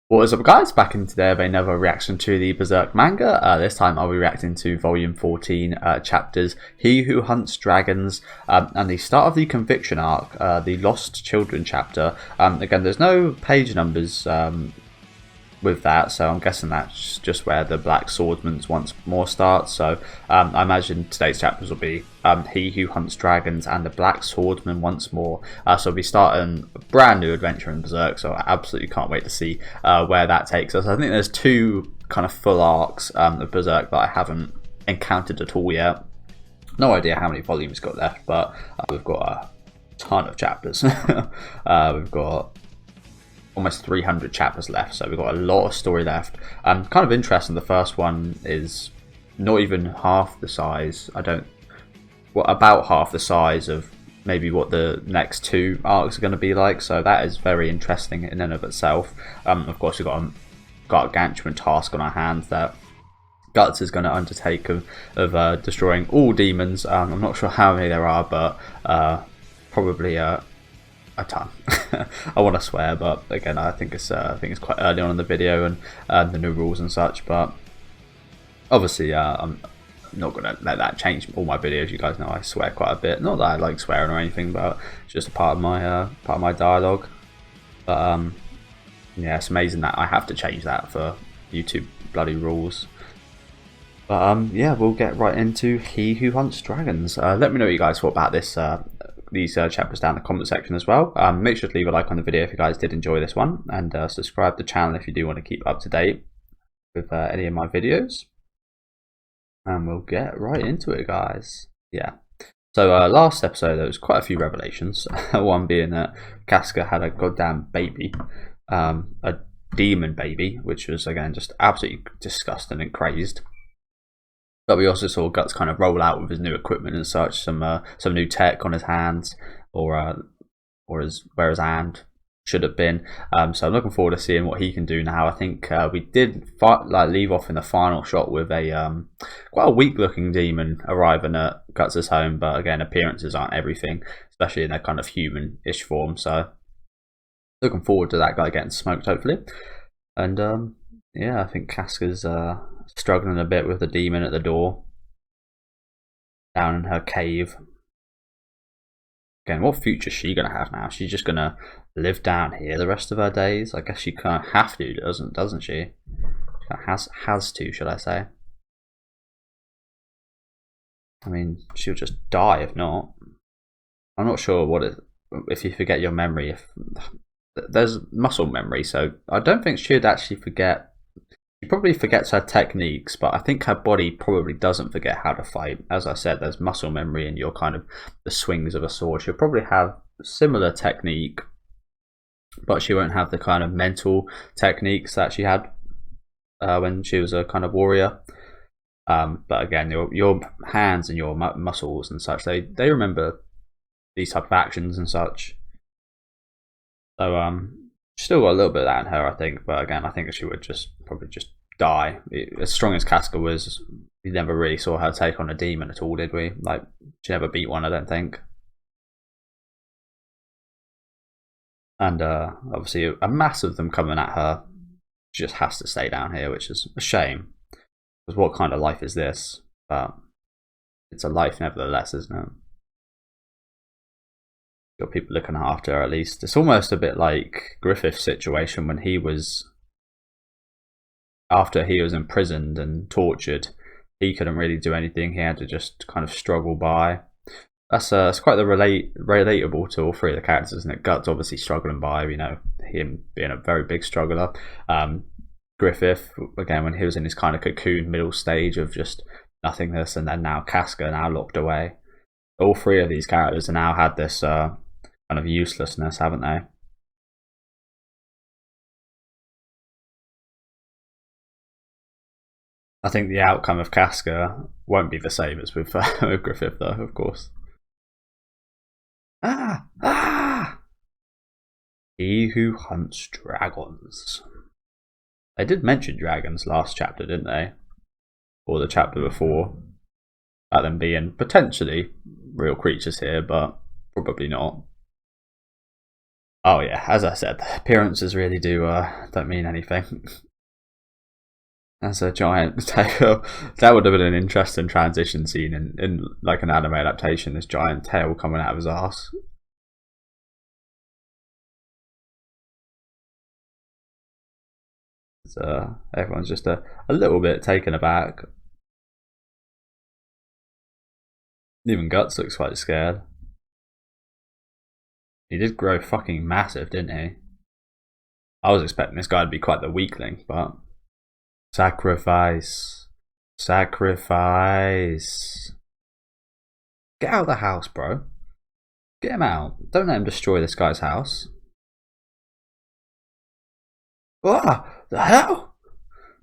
What is up, guys? Back in today with another reaction to the Berserk manga. This time I'll be reacting to volume 14, chapters He Who Hunts Dragons, and the start of the Conviction arc, the Lost Children chapter. Again, there's no page numbers with that, so I'm guessing that's just where the Black Swordsman's once more starts. So I imagine today's chapters will be He Who Hunts Dragons and the Black Swordsman once more. So we'll be starting a brand new adventure in Berserk, so I absolutely can't wait to see where that takes us. I think there's two kind of full arcs of Berserk that I haven't encountered at all yet. No idea how many volumes got left, but we've got a ton of chapters. We've got almost 300 chapters left, so we've got a lot of story left. Kind of interesting, the first one is not even half the size, about half the size of maybe what the next two arcs are going to be like, so that is very interesting in and of itself. Of course, we've got a gargantuan task on our hands that Guts is going to undertake of destroying all demons. I'm not sure how many there are, but probably a ton. I want to swear, but again, I think it's quite early on in the video and the new rules and such. But obviously, I'm not going to let that change all my videos. You guys know I swear quite a bit. Not that I like swearing or anything, but it's just a part of my dialogue. But yeah, it's amazing that I have to change that for YouTube bloody rules. But yeah, we'll get right into He Who Hunts Dragons. Let me know what you guys thought about this. These chapters down in the comment section as well. Make sure to leave a like on the video if you guys did enjoy this one, and subscribe to the channel if you do want to keep up to date with any of my videos. And we'll get right into it, guys. Yeah. So last episode there was quite a few revelations. One being that Casca had a goddamn baby, a demon baby, which was again just absolutely disgusting and crazed. But we also saw Guts kind of roll out with his new equipment and such, some new tech on his hands, or where his hand should have been. So I'm looking forward to seeing what he can do now. I think we did leave off in the final shot with a quite a weak-looking demon arriving at Guts' home, but again, appearances aren't everything, especially in their kind of human-ish form. So looking forward to that guy getting smoked, hopefully. And yeah, I think Casca's struggling a bit with the demon at the door down in her cave. Again, what future is she gonna have now? She's just gonna live down here the rest of her days? I guess she kind of have to, doesn't she? She has to, should I say? I mean, she'll just die if not. I'm not sure if you forget your memory. If there's muscle memory, so I don't think she'd actually forget. She probably forgets her techniques, but I think her body probably doesn't forget how to fight. As I said, there's muscle memory in your kind of the swings of a sword. She'll probably have similar technique, but she won't have the kind of mental techniques that she had when she was a kind of warrior. But again, your hands and your muscles and such, they remember these type of actions and such. So she's still got a little bit of that in her, I think, but again, I think she would probably just die. As strong as Casca was, we never really saw her take on a demon at all, did we? Like, she never beat one, I don't think. And obviously, a mass of them coming at her. She just has to stay down here, which is a shame. Because what kind of life is this? But it's a life nevertheless, isn't it? Got people looking after her at least. It's almost a bit like Griffith's situation when he was, after he was imprisoned and tortured, he couldn't really do anything. He had to just kind of struggle by. That's it's quite relatable to all three of the characters, isn't it? Guts obviously struggling by, you know, him being a very big struggler. Griffith, again, when he was in his kind of cocoon middle stage of just nothingness, and then now Casca, now locked away. All three of these characters have now had this kind of uselessness, haven't they? I think the outcome of Casca won't be the same as with, with Griffith, though, of course. Ah! He Who Hunts Dragons. They did mention dragons last chapter, didn't they? Or the chapter before. About them being potentially real creatures here, but probably not. Oh yeah, as I said, appearances really don't mean anything. That's a giant tail. That would have been an interesting transition scene in like an anime adaptation. This giant tail coming out of his ass. Everyone's just a little bit taken aback. Even Guts looks quite scared. He did grow fucking massive, didn't he? I was expecting this guy to be quite the weakling, but sacrifice. Sacrifice. Get out of the house, bro. Get him out. Don't let him destroy this guy's house. Ah, the hell?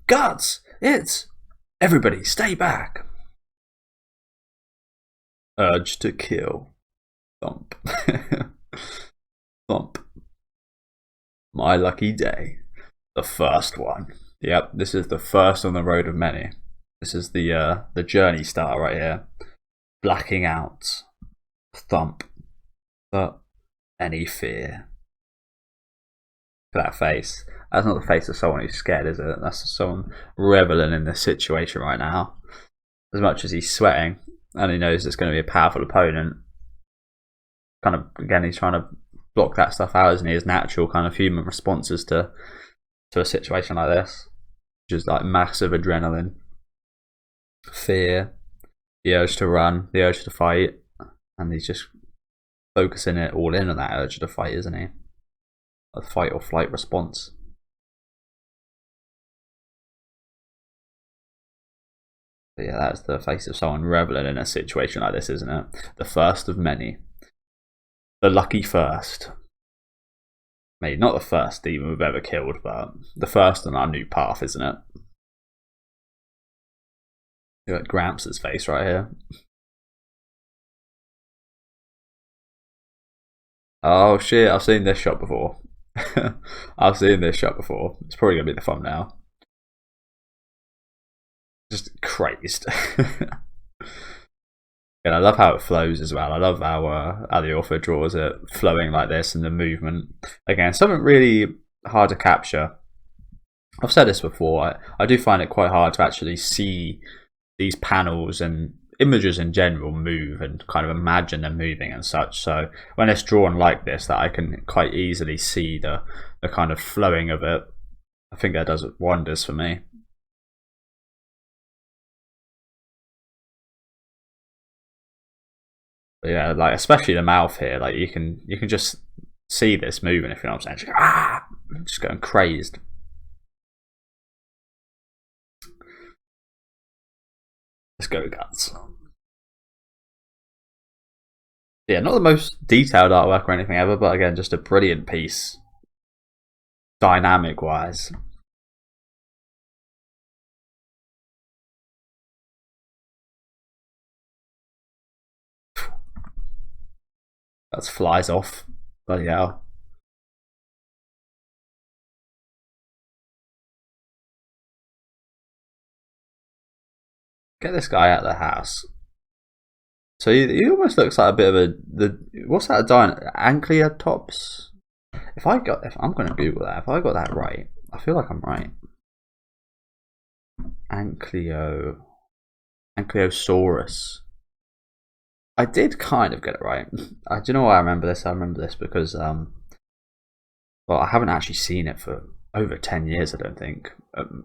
Guts! It's... Everybody, stay back. Urge to kill. Thump. Thump. My lucky day. The first one. Yep, this is the first on the road of many. This is the journey star right here. Blacking out. Thump. But any fear. Look at that face. That's not the face of someone who's scared, is it? That's someone reveling in this situation right now. As much as he's sweating and he knows it's going to be a powerful opponent, kind of, again, he's trying to block that stuff out, isn't he? His natural kind of human responses to a situation like this, which is like massive adrenaline, fear, the urge to run, the urge to fight, and he's just focusing it all in on that urge to fight, isn't he? A fight or flight response. But yeah, that's the face of someone reveling in a situation like this, isn't it? The first of many. The lucky first. Maybe not the first demon we've ever killed, but the first on our new path, isn't it? Look at Gramps' face right here. Oh shit, I've seen this shot before. I've seen this shot before. It's probably going to be the thumbnail. Just crazed. And I love how it flows as well. I love how the author draws it flowing like this and the movement. Again, something really hard to capture. I've said this before. I do find it quite hard to actually see these panels and images in general move and kind of imagine them moving and such. So when it's drawn like this, that I can quite easily see the kind of flowing of it, I think that does wonders for me. But yeah, like especially the mouth here, like you can just see this moving, if you know what I'm saying. Just going crazed. Let's go, Guts. Yeah, not the most detailed artwork or anything ever, but again, just a brilliant piece, dynamic wise. That flies off. Bloody hell. Get this guy out of the house. So he almost looks like a bit of what's that? Ankylotops. If I'm going to Google that. If I got that right, I feel like I'm right. Ankylosaurus. I did kind of get it right. Do you know why I remember this? I remember this because well, I haven't actually seen it for over 10 years. I don't think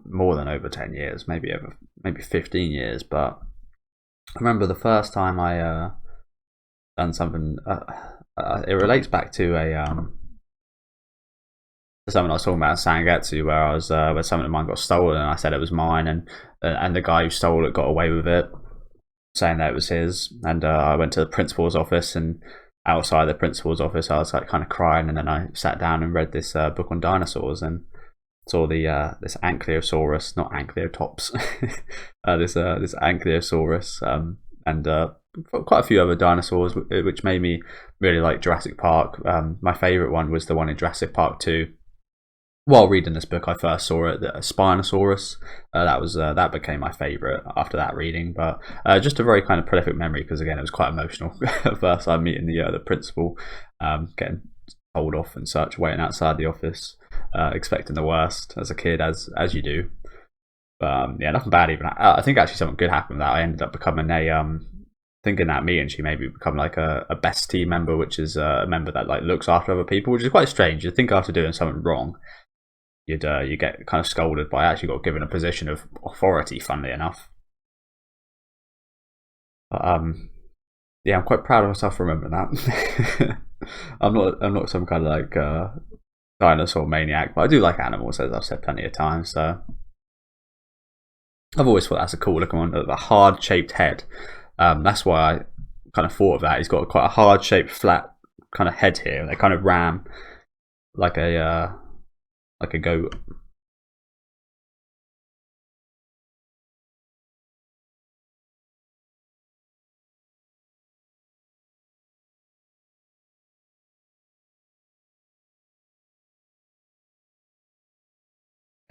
more than over 10 years, maybe 15 years. But I remember the first time I done something. It relates back to something I was talking about in Sangetsu, where I was where something of mine got stolen, and I said it was mine, and the guy who stole it got away with it, saying that it was his. And I went to the principal's office, and outside the principal's office I was like kind of crying, and then I sat down and read this book on dinosaurs and saw the this Ankylosaurus, not Ankylotops, this Ankylosaurus, and quite a few other dinosaurs, which made me really like Jurassic Park. My favourite one was the one in Jurassic Park 2. While reading this book, I first saw it, the Spinosaurus. That became my favourite after that reading. But just a very kind of prolific memory, because again, it was quite emotional. First time meeting the principal, getting told off and such, waiting outside the office, expecting the worst as a kid, as you do. But yeah, nothing bad even. I think actually something good happened with that. I ended up becoming a thinking that me and she maybe become like a best team member, which is a member that like looks after other people, which is quite strange. You'd think after doing something wrong, you get kind of scolded, but I actually got given a position of authority, funnily enough. But yeah, I'm quite proud of myself for remembering that. I'm not some kind of like dinosaur maniac, but I do like animals, as I've said plenty of times. So I've always thought that's a cool looking one, the hard shaped head. That's why I kind of thought of that. He's got quite a hard shaped, flat kind of head here. They kind of ram like a goat.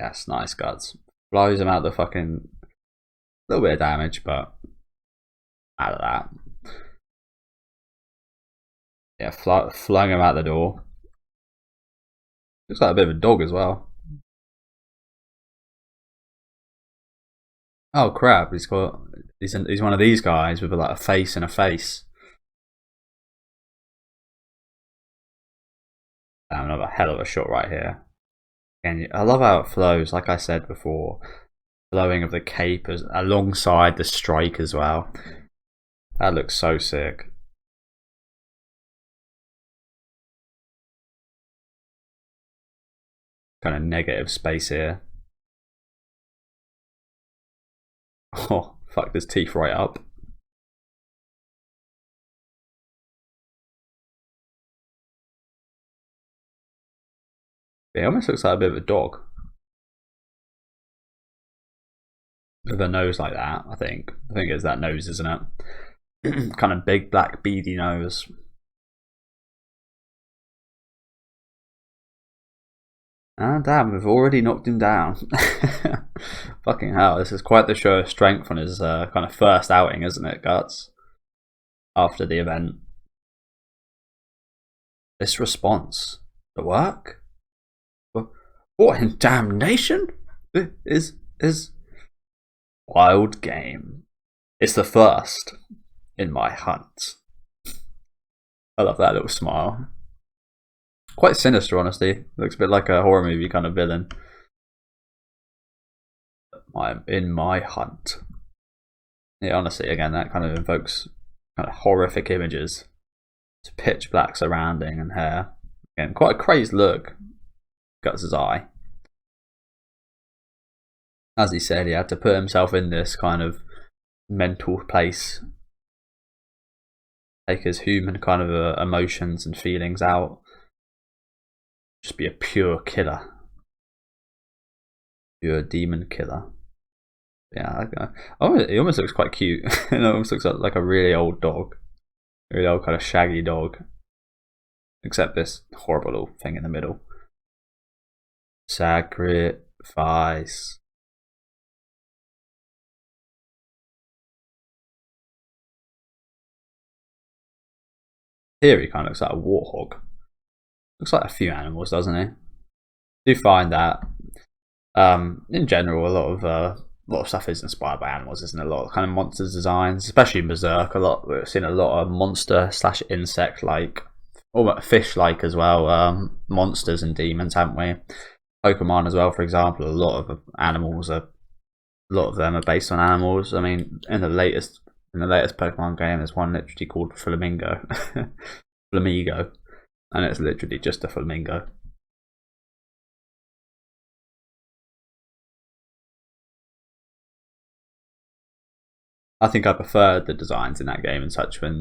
Yes, nice guts. Blows him out the fucking little bit of damage, but out of that. Yeah, flung him out the door. Looks like a bit of a dog as well. Oh crap! He's one of these guys with like a face and a face. Another hell of a shot right here. And I love how it flows. Like I said before, flowing of the cape alongside the strike as well. That looks so sick. Kind of negative space here. Oh, fuck, his teeth right up. It almost looks like a bit of a dog. With a nose like that, I think. I think it's that nose, isn't it? Kind of big, black, beady nose. Ah, damn, we've already knocked him down. Fucking hell, this is quite the show of strength on his kind of first outing, isn't it, Guts? After the event. This response. The work? What in damnation? Is wild game. It's the first in my hunt. I love that little smile. Quite sinister, honestly. Looks a bit like a horror movie kind of villain. I'm in my hunt. Yeah, honestly, again, that kind of invokes kind of horrific images. It's pitch black surrounding and hair. Again, quite a crazed look. Guts' eye. As he said, he had to put himself in this kind of mental place. Take his human kind of emotions and feelings out. Just be a pure killer. Pure demon killer. Yeah, he almost looks quite cute. It almost looks like a really old dog. A really old kind of shaggy dog. Except this horrible little thing in the middle. Sacrifice. Here he kind of looks like a warthog. Looks like a few animals, doesn't he? I do find that in general a lot of stuff is inspired by animals, isn't it? A lot of kind of monsters designs, especially in Berserk. We've seen a lot of monster / insect like, or fish like as well. Monsters and demons, haven't we? Pokemon as well, for example. A lot of them are based on animals. I mean, in the latest Pokemon game, there's one literally called Flamingo, Flamigo, and it's literally just a flamingo. I think I preferred the designs in that game and such when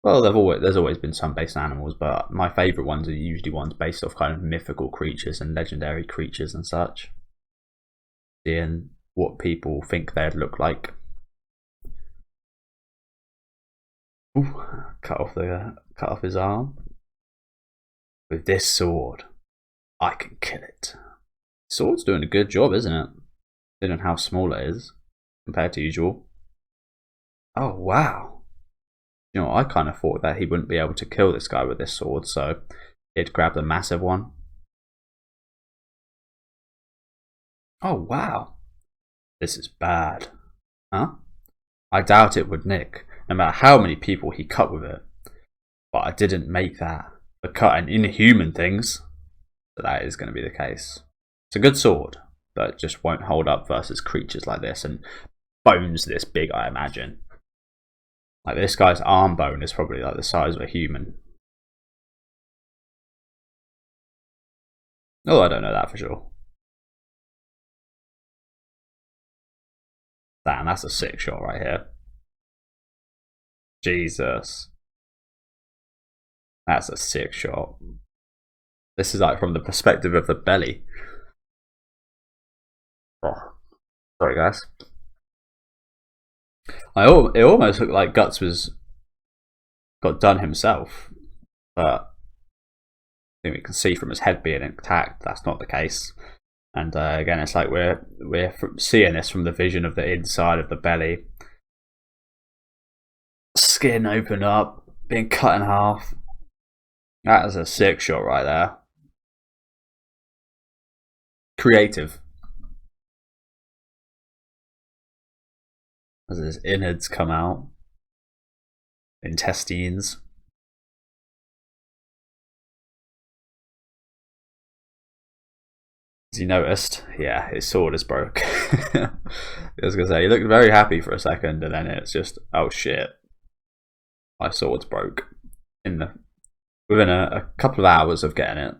well, there's always been some based on animals, but my favourite ones are usually ones based off kind of mythical creatures and legendary creatures and such. Seeing what people think they'd look like. Ooh, cut off his arm. With this sword, I can kill it. Sword's doing a good job, isn't it? Considering how small it is compared to usual. Oh wow. You know, I kind of thought that he wouldn't be able to kill this guy with this sword, so He'd grab the massive one. Oh, wow. This is bad. Huh? I doubt it would nick, no matter how many people he cut with it. But I didn't make that for cutting inhuman things. So that is going to be the case. It's a good sword, but it just won't hold up versus creatures like this and bones this big, I imagine. Like, this guy's arm bone is probably like the size of a human. Oh, I don't know that for sure. Damn, that's a sick shot right here. Jesus. That's a sick shot. This is like from the perspective of the belly. Oh, sorry guys. It almost looked like Guts got done himself, but I think we can see from his head being intact that's not the case. And again, it's like we're seeing this from the vision of the inside of the belly. Skin opened up, being cut in half. That is a sick shot right there. Creative. As his innards come out. Intestines. As you noticed, yeah, his sword is broke. I was going to say, he looked very happy for a second, and then it's just, oh shit. My sword's broke. Within a couple of hours of getting it.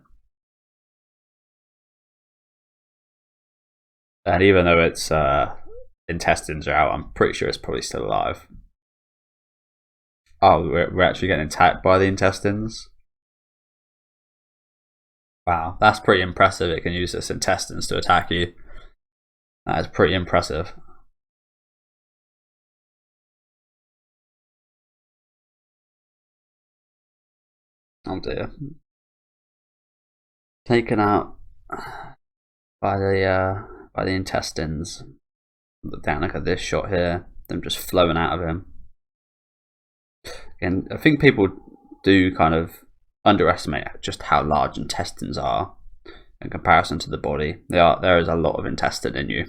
And even though its intestines are out, I'm pretty sure it's probably still alive. Oh, we're actually getting attacked by the intestines? Wow, that's pretty impressive. It can use its intestines to attack you. That is pretty impressive. Oh dear. Taken out by the intestines. Look down, look at this shot here. Them just flowing out of him. And I think people do kind of underestimate just how large intestines are in comparison to the body. There is a lot of intestine in you.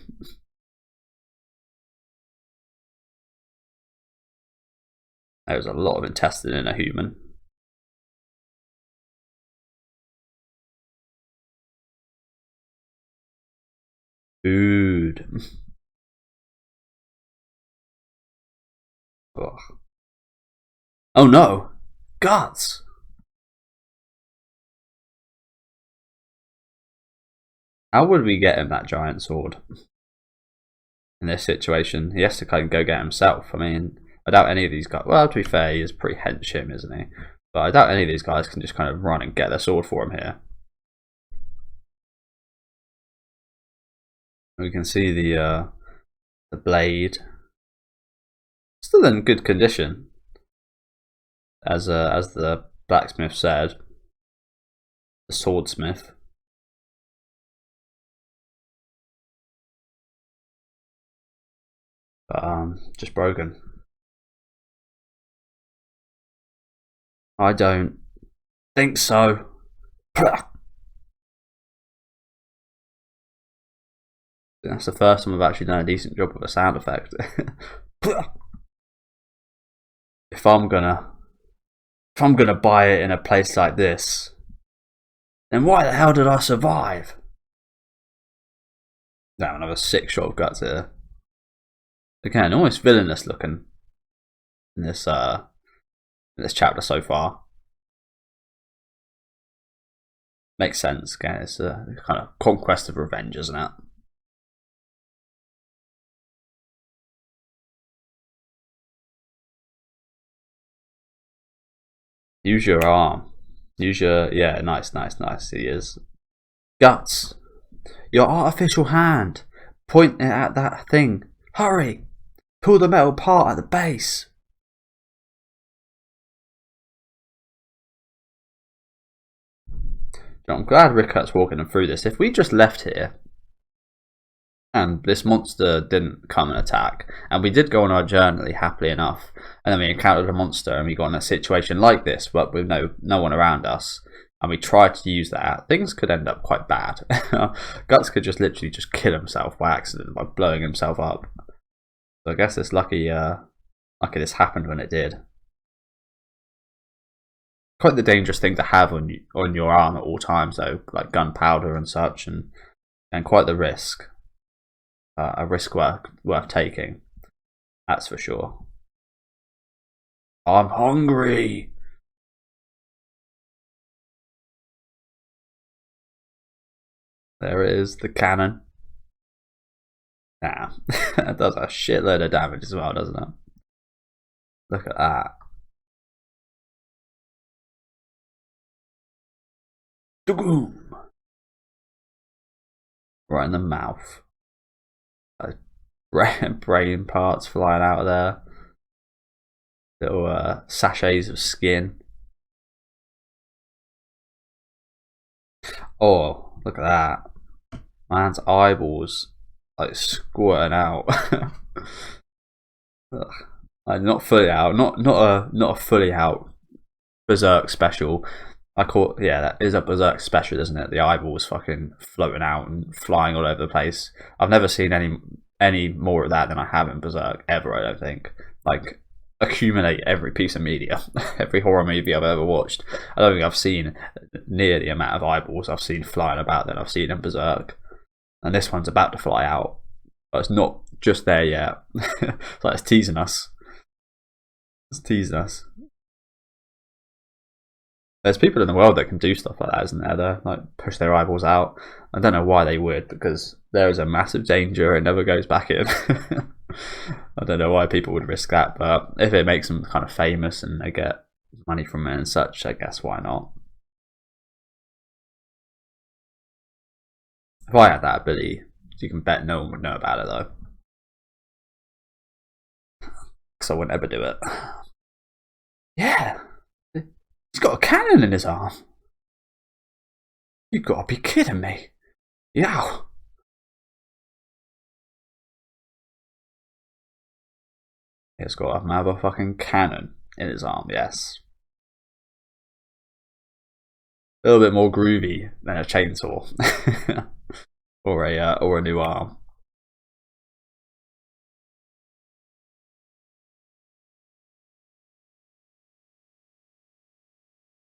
There's a lot of intestine in a human. Food. Ugh. Oh no! Guts! How would we get him that giant sword? In this situation, he has to kind of go get himself. I mean, I doubt any of these guys. Well, to be fair, he is pretty hench him, isn't he? But I doubt any of these guys can just kind of run and get their sword for him here. We can see the blade still in good condition, as the blacksmith said, the swordsmith. But just broken. I don't think so. That's the first time I've actually done a decent job of a sound effect. If I'm gonna buy it in a place like this, then why the hell did I survive? Now another sick shot of Guts here. Again, almost villainous looking in this chapter so far. Makes sense. Again, it's a kind of conquest of revenge, isn't it? Use your arm. Use your... Yeah, nice. He is. Guts. Your artificial hand. Point it at that thing. Hurry. Pull the metal part at the base. I'm glad Rickard's walking them through this. If we just left here and this monster didn't come and attack, and we did go on our journey happily enough, and then we encountered a monster and we got in a situation like this, but with no one around us, and we try to use that, things could end up quite bad. Guts could just literally just kill himself by accident by blowing himself up. So I guess it's lucky this happened when it did. Quite the dangerous thing to have on your arm at all times, though, like gunpowder and such, and quite the risk. A risk worth taking, that's for sure. I'm hungry. There it is, the cannon. Nah, it does a shitload of damage as well, doesn't it? Look at that. Boom! Right in the mouth. Brain parts flying out of there. Little sachets of skin. Oh, look at that. Man's eyeballs like squirting out. Like not fully out, not a fully out Berserk special. That is a Berserk special, isn't it? The eyeballs fucking floating out and flying all over the place. I've never seen any more of that than I have in Berserk ever. I don't think. Like, accumulate every piece of media, every horror movie I've ever watched. I don't think I've seen near the amount of eyeballs I've seen flying about that I've seen in Berserk. And this one's about to fly out, but it's not just there yet. It's like it's teasing us. It's teasing us. There's people in the world that can do stuff like that, isn't there? They like push their eyeballs out. I don't know why they would, because there is a massive danger. It never goes back in. I don't know why people would risk that, but if it makes them kind of famous and they get money from it and such, I guess why not? If I had that ability, you can bet no one would know about it though, because I wouldn't ever do it. Yeah. He's got a cannon in his arm. You gotta be kidding me. Yow. He's got a motherfucking cannon in his arm, yes. A little bit more groovy than a chainsaw. or a new arm.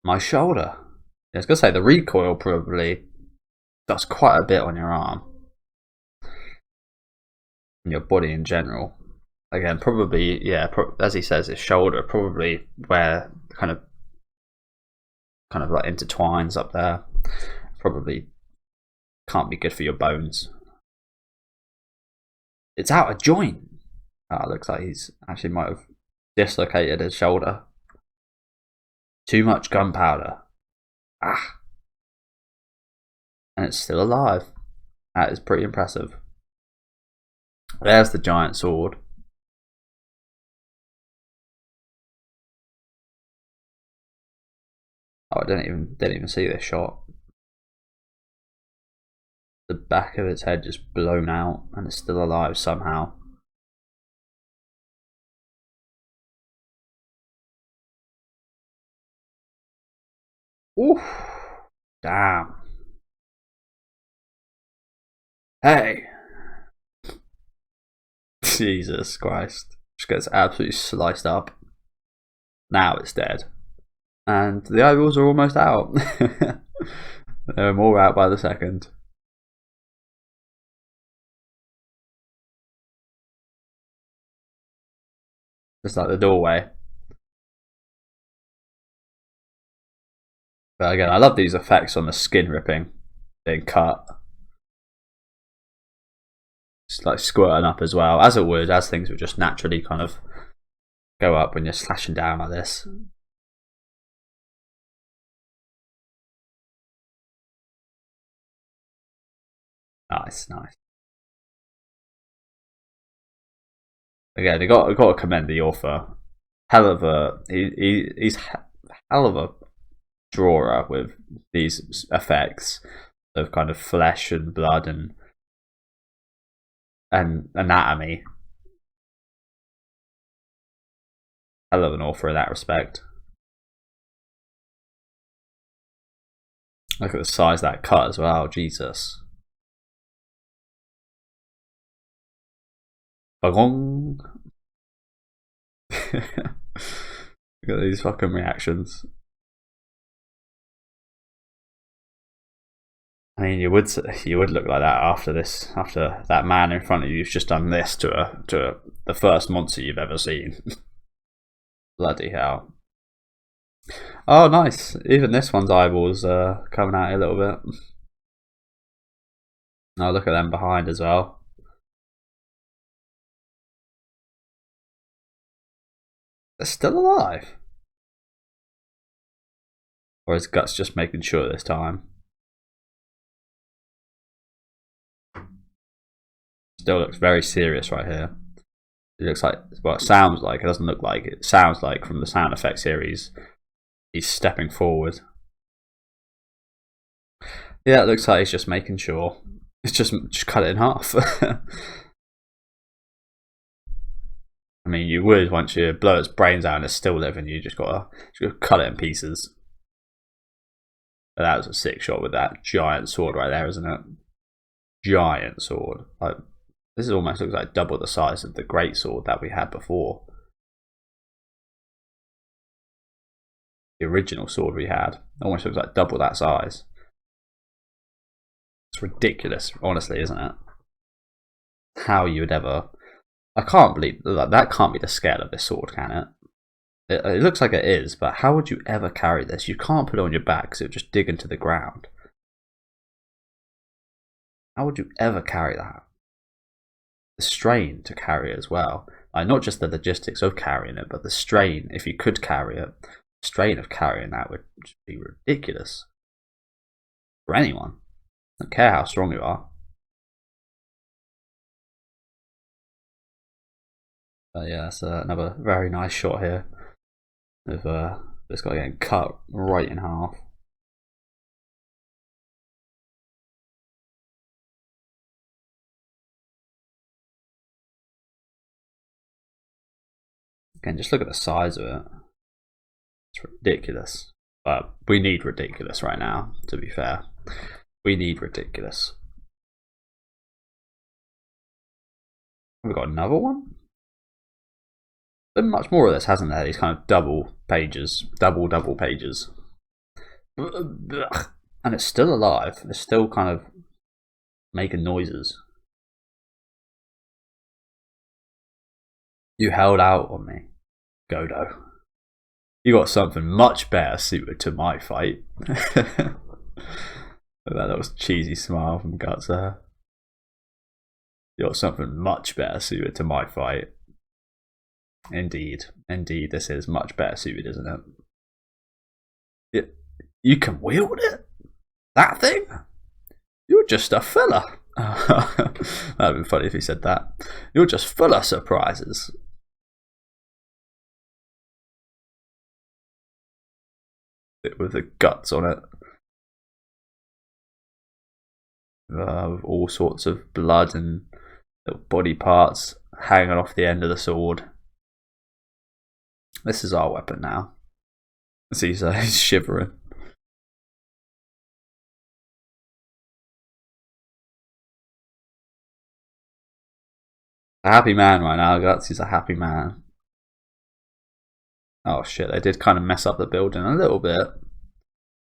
My shoulder. I was gonna say the recoil probably does quite a bit on your arm and your body in general. Again, probably as he says, his shoulder probably where kind of like intertwines up there. Probably can't be good for your bones. It's out of joint. Looks like he's actually might have dislocated his shoulder. Too much gunpowder. And it's still alive. That is pretty impressive. There's the giant sword. Oh, I didn't even see this shot. The back of its head just blown out, and it's still alive somehow. Oof. Damn. Hey. Jesus Christ. Just gets absolutely sliced up. Now it's dead. And the eyeballs are almost out. They're more out by the second. Just like the doorway. But again, I love these effects on the skin ripping, being cut. Just like squirting up as well, as it would, as things would just naturally kind of go up when you're slashing down like this. Nice. Again, I got to commend the author. Hell of a he's hell of a drawer with these effects of kind of flesh and blood and anatomy. Hell of an author in that respect. Look at the size of that cut as well, Jesus. Bagong. Look at these fucking reactions. I mean, you would look like that after that man in front of you's just done this to the first monster you've ever seen. Bloody hell! Oh, nice. Even this one's eyeballs coming out a little bit. Oh, look at them behind as well. They're still alive. Or is Guts just making sure this time? Still looks very serious right here. It looks like, well, it sounds like, it doesn't look like it. It sounds like from the sound effect series, he's stepping forward. Yeah, it looks like he's just making sure. It's just cut it in half. I mean, you would, once you blow its brains out and it's still living, you just gotta cut it in pieces. But that was a sick shot with that giant sword right there, isn't it? Giant sword. Like, this almost looks like double the size of the great sword that we had before. The original sword we had almost looks like double that size. It's ridiculous, honestly, isn't it? How you would ever... I can't believe that can't be the scale of this sword, can it? It looks like it is, but how would you ever carry this? You can't put it on your back because it would just dig into the ground. How would you ever carry that? The strain to carry it as well. Like, not just the logistics of carrying it, but the strain, if you could carry it, the strain of carrying that would just be ridiculous. For anyone. I don't care how strong you are. But yeah, that's another very nice shot here of this guy getting cut right in half. Again, just look at the size of it. It's ridiculous. But we need ridiculous right now, to be fair. We need ridiculous. We've got another one? Been much more of this, hasn't there? These kind of double pages. Double pages. And it's still alive. It's still kind of making noises. You held out on me, Godo. You got something much better suited to my fight. That was cheesy smile from Guts there. You got something much better suited to my fight. Indeed, this is much better suited, isn't it? You can wield it? That thing? You're just a fella. That'd be funny if he said that. You're just full of surprises. With the guts on it. With all sorts of blood and little body parts hanging off the end of the sword. This is our weapon now. See, he's shivering. A happy man right now, Guts. He's a happy man. Oh shit, they did kind of mess up the building a little bit.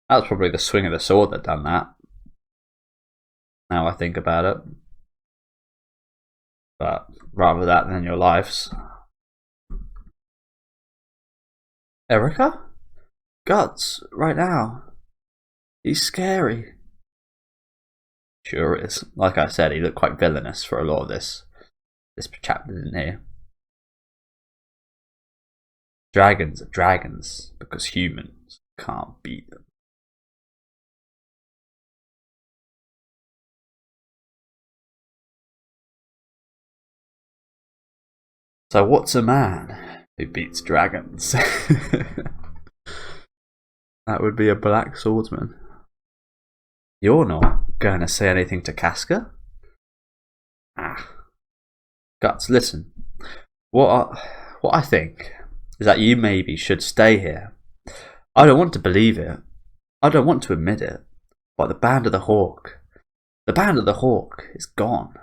That was probably the swing of the sword that done that. Now I think about it. But rather that than your lives. Erica? Guts, right now. He's scary. Sure is. Like I said, he looked quite villainous for a lot of this chapter, didn't he? Dragons are dragons because humans can't beat them. So what's a man who beats dragons? That would be a black swordsman. You're not going to say anything to Casca? Guts, listen. What I think is that you maybe should stay here. I don't want to believe it. I don't want to admit it. But the Band of the Hawk. The Band of the Hawk is gone.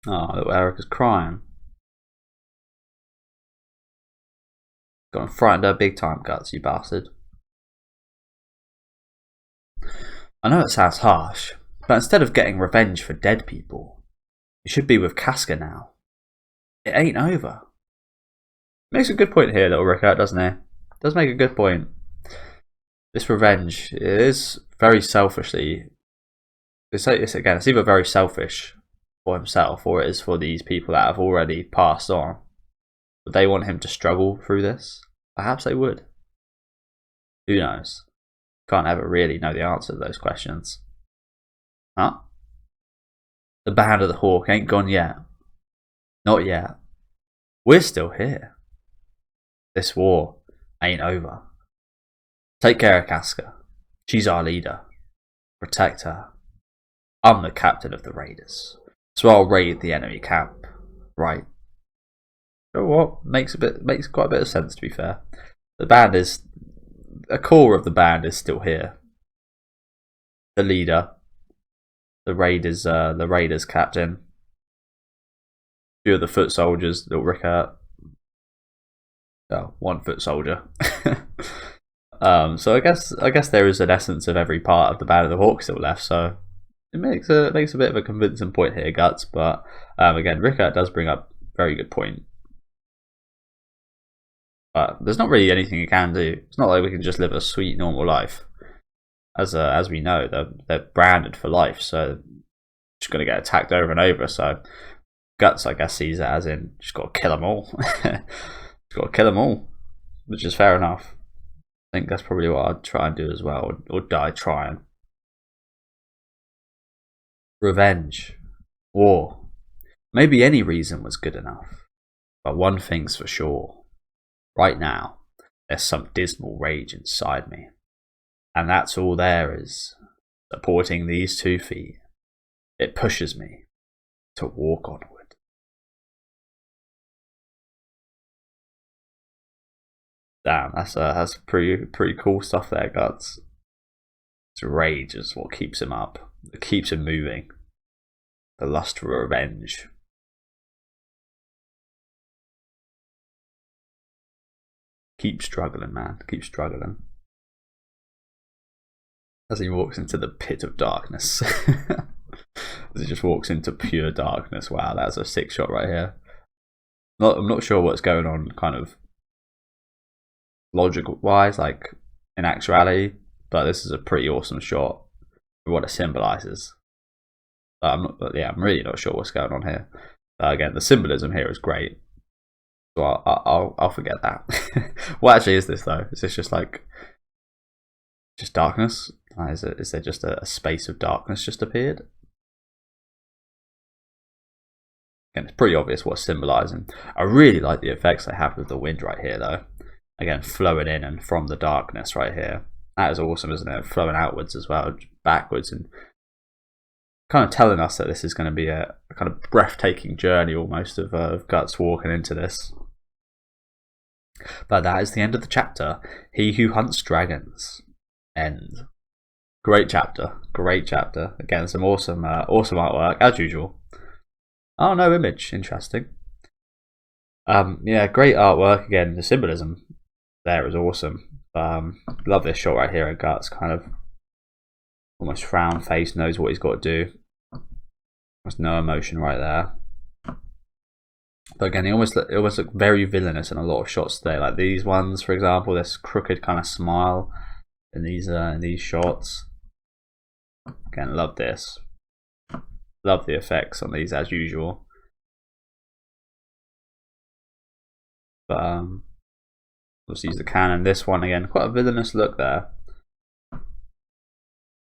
Oh, little Erica's crying. Got him frightened her big time, Guts, you bastard. I know it sounds harsh, but instead of getting revenge for dead people, you should be with Casca now. It ain't over. Makes a good point here, little Rickert, doesn't he? Does make a good point. This revenge is very selfishly. It's either very selfish for himself or it is for these people that have already passed on. Would they want him to struggle through this? Perhaps they would. Who knows? Can't ever really know the answer to those questions. Huh? The Band of the Hawk ain't gone yet. Not yet. We're still here. This war ain't over. Take care of Casca. She's our leader. Protect her. I'm the captain of the raiders, so I'll raid the enemy camp. Right. You know what? Makes quite a bit of sense, to be fair. A core of the band is still here. The leader, the raiders captain, a few of the foot soldiers, little Rickert. Oh, 1 foot soldier. So I guess there is an essence of every part of the Band of the Hawk still left. So it makes a bit of a convincing point here, Guts. But again, Rickert does bring up a very good point. But there's not really anything you can do. It's not like we can just live a sweet normal life. As we know, they're branded for life, so just going to get attacked over and over. So Guts, I guess, sees that as in just got to kill them all. Just got to kill them all, which is fair enough. I think that's probably what I'd try and do as well, or die trying. Revenge, war, maybe any reason was good enough. But one thing's for sure. Right now, there's some dismal rage inside me. And that's all there is. Supporting these 2 feet, it pushes me to walk onward. Damn, that's pretty cool stuff there, Guts. It's rage is what keeps him up. It keeps him moving. The lust for revenge. Keep struggling, man. Keep struggling. As he walks into the pit of darkness. As he just walks into pure darkness. Wow, that's a sick shot right here. I'm not sure what's going on, kind of logical wise, like in actuality, but this is a pretty awesome shot for what it symbolizes. I'm really not sure what's going on here. Again, the symbolism here is great. So I'll forget that. What actually is this though? Is this just darkness? Is there just a space of darkness just appeared? Again, it's pretty obvious what's symbolizing. I really like the effects they have with the wind right here though. Again, flowing in and from the darkness right here. That is awesome, isn't it? Flowing outwards as well, backwards, and kind of telling us that this is going to be a kind of breathtaking journey almost of Guts walking into this. But that is the end of the chapter. He Who Hunts Dragons. End. Great chapter. Great chapter. Again, some awesome artwork, as usual. Oh, no image. Interesting. Yeah, great artwork. Again, the symbolism there is awesome. Love this shot right here. Guts kind of almost frown face, knows what he's got to do. There's no emotion right there. But again, it almost look very villainous in a lot of shots today. Like these ones, for example, this crooked kind of smile in these shots. Again, love this. Love the effects on these as usual. But let's use the cannon. This one again, quite a villainous look there. As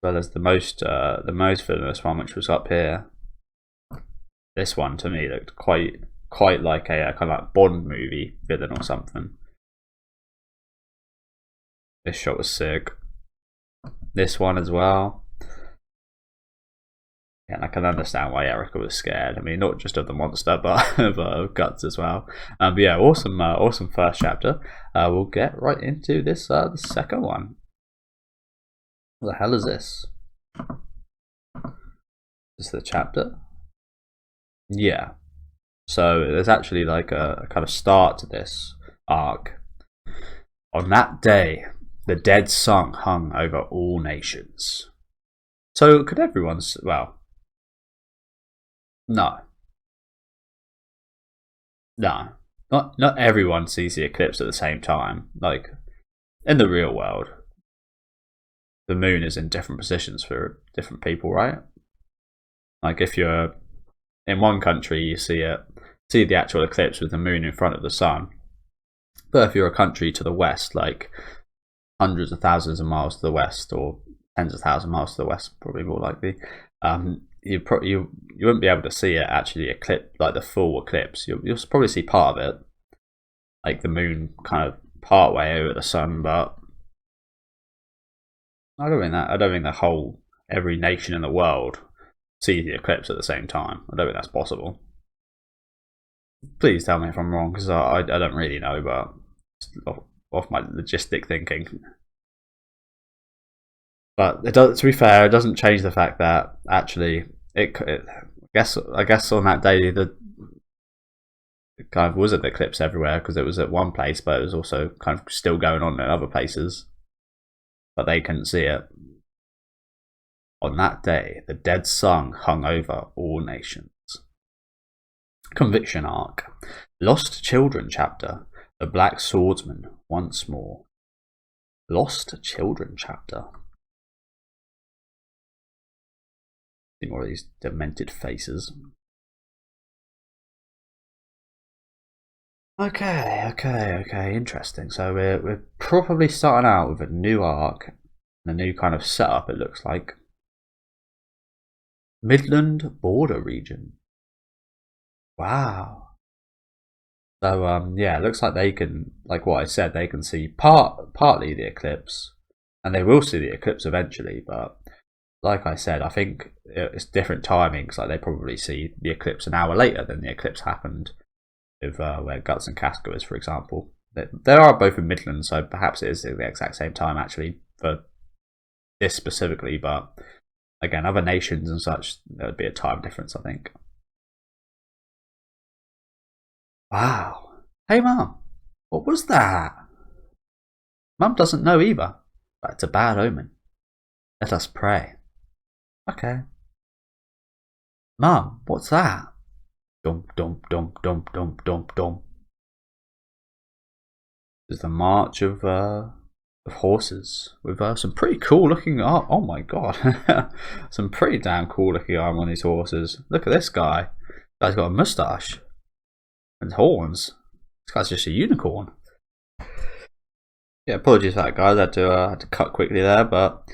well as the most villainous one, which was up here. This one to me looked quite like a kind of like Bond movie villain or something. This shot was sick. This one as well. Yeah, and I can understand why Erica was scared. I mean, not just of the monster, but of Guts as well. But yeah, awesome first chapter. We'll get right into this the second one. What the hell is this? Is this the chapter? Yeah. So there's actually like a kind of start to this arc. On that day, the dead sun hung over all nations. So could everyone? Well, no, not everyone sees the eclipse at the same time. Like in the real world, the moon is in different positions for different people, right? Like if you're in one country, you see the actual eclipse with the moon in front of the sun. But if you're a country to the west, like hundreds of thousands of miles to the west, or tens of thousands of miles to the west, probably more likely, you wouldn't be able to see it actually eclipse, like the full eclipse. You'll probably see part of it, like the moon kind of part way over the sun. But I don't think the whole every nation in the world sees the eclipse at the same time. I don't think that's possible. Please tell me if I'm wrong, because I don't really know, but off my logistic thinking. But to be fair, it doesn't change the fact that actually I guess on that day it kind of was an eclipse everywhere, because it was at one place, but it was also kind of still going on in other places, but they couldn't see it. On that day, the dead sun hung over all nations. Conviction arc. Lost Children chapter. The Black Swordsman once more. Lost Children chapter. See more of these demented faces. Okay. Interesting. So we're probably starting out with a new arc, and a new kind of setup. It looks like Midland border region. Wow. So yeah, it looks like they can, like what I said, they can see partly the eclipse, and they will see the eclipse eventually. But like I said, I think it's different timings. Like they probably see the eclipse an hour later than the eclipse happened with where Guts and Casca is, for example. They are both in Midland, so perhaps it is the exact same time actually for this specifically. But again, other nations and such, there would be a time difference, I think. Wow. Hey, Mum. What was that? Mum doesn't know either, but it's a bad omen. Let us pray. Okay. Mum, what's that? Dum dum dum dum dum dum dum. This is the march of horses with some pretty cool looking art. Oh my god, some pretty damn cool looking armor on these horses. Look at this guy. This guy's got a mustache and horns. This guy's just a unicorn. Yeah, apologies for that, guys. I had to cut quickly there, but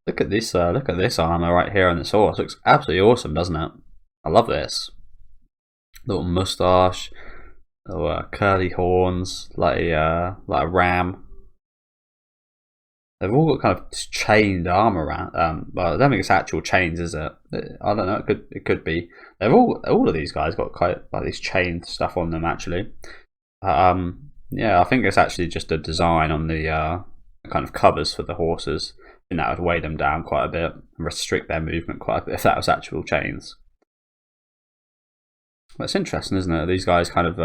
look at this armor right here on this horse. Looks absolutely awesome, doesn't it? I love this. Little mustache, little curly horns, like a ram. They've all got kind of chained armor around. Well, I don't think it's actual chains, is it? I don't know. It could be. They've all of these guys got quite like these chained stuff on them actually. Yeah, I think it's actually just a design on the kind of covers for the horses. I think that would weigh them down quite a bit and restrict their movement quite a bit if that was actual chains. But it's interesting, isn't it? These guys kind of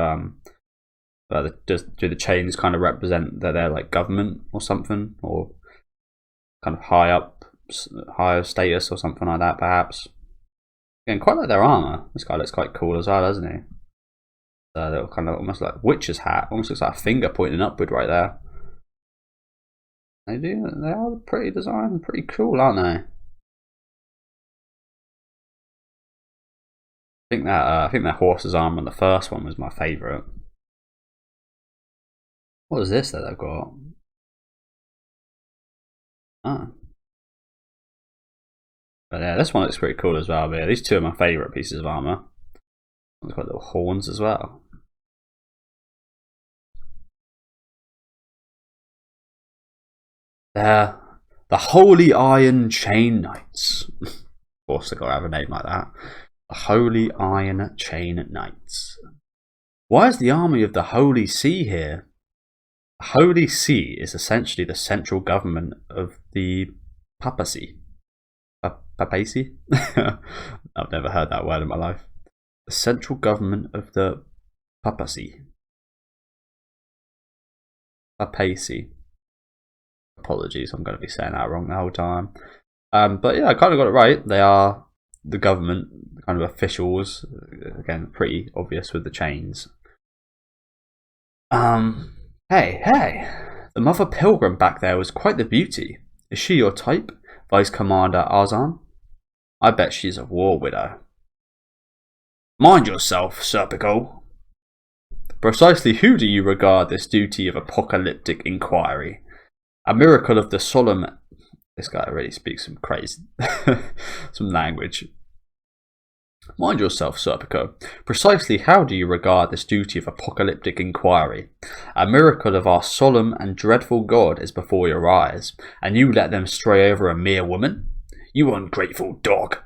do the chains kind of represent that they're like government or something, or kind of higher status or something like that, perhaps. Again, quite like their armor. This guy looks quite cool as well, doesn't he? Little kind of almost like witch's hat. Almost looks like a finger pointing upward right there. They are pretty designed, pretty cool, aren't they? I think that horse's arm on the first one was my favourite. What is this that they've got? Oh. But yeah, this one looks pretty cool as well. But yeah, these two are my favourite pieces of armour. They've got little horns as well. They're the Holy Iron Chain Knights. course, they've got to have a name like that. The Holy Iron Chain Knights. Why is the army of the Holy See here? The Holy See is essentially the central government of the papacy. Papacy? I've never heard that word in my life. The central government of the papacy. Papacy. Apologies, I'm going to be saying that wrong the whole time. But yeah, I kind of got it right. They are the government, kind of officials. Again, pretty obvious with the chains. Hey. The Mother Pilgrim back there was quite the beauty. Is she your type, Vice Commander Arzan? I bet she's a war widow. Mind yourself, Serpico. Precisely who do you regard this duty of apocalyptic inquiry? A miracle of the solemn... This guy really speaks some crazy... some language. Mind yourself, Serpico. Precisely how do you regard this duty of apocalyptic inquiry? A miracle of our solemn and dreadful God is before your eyes, and you let them stray over a mere woman? You ungrateful dog.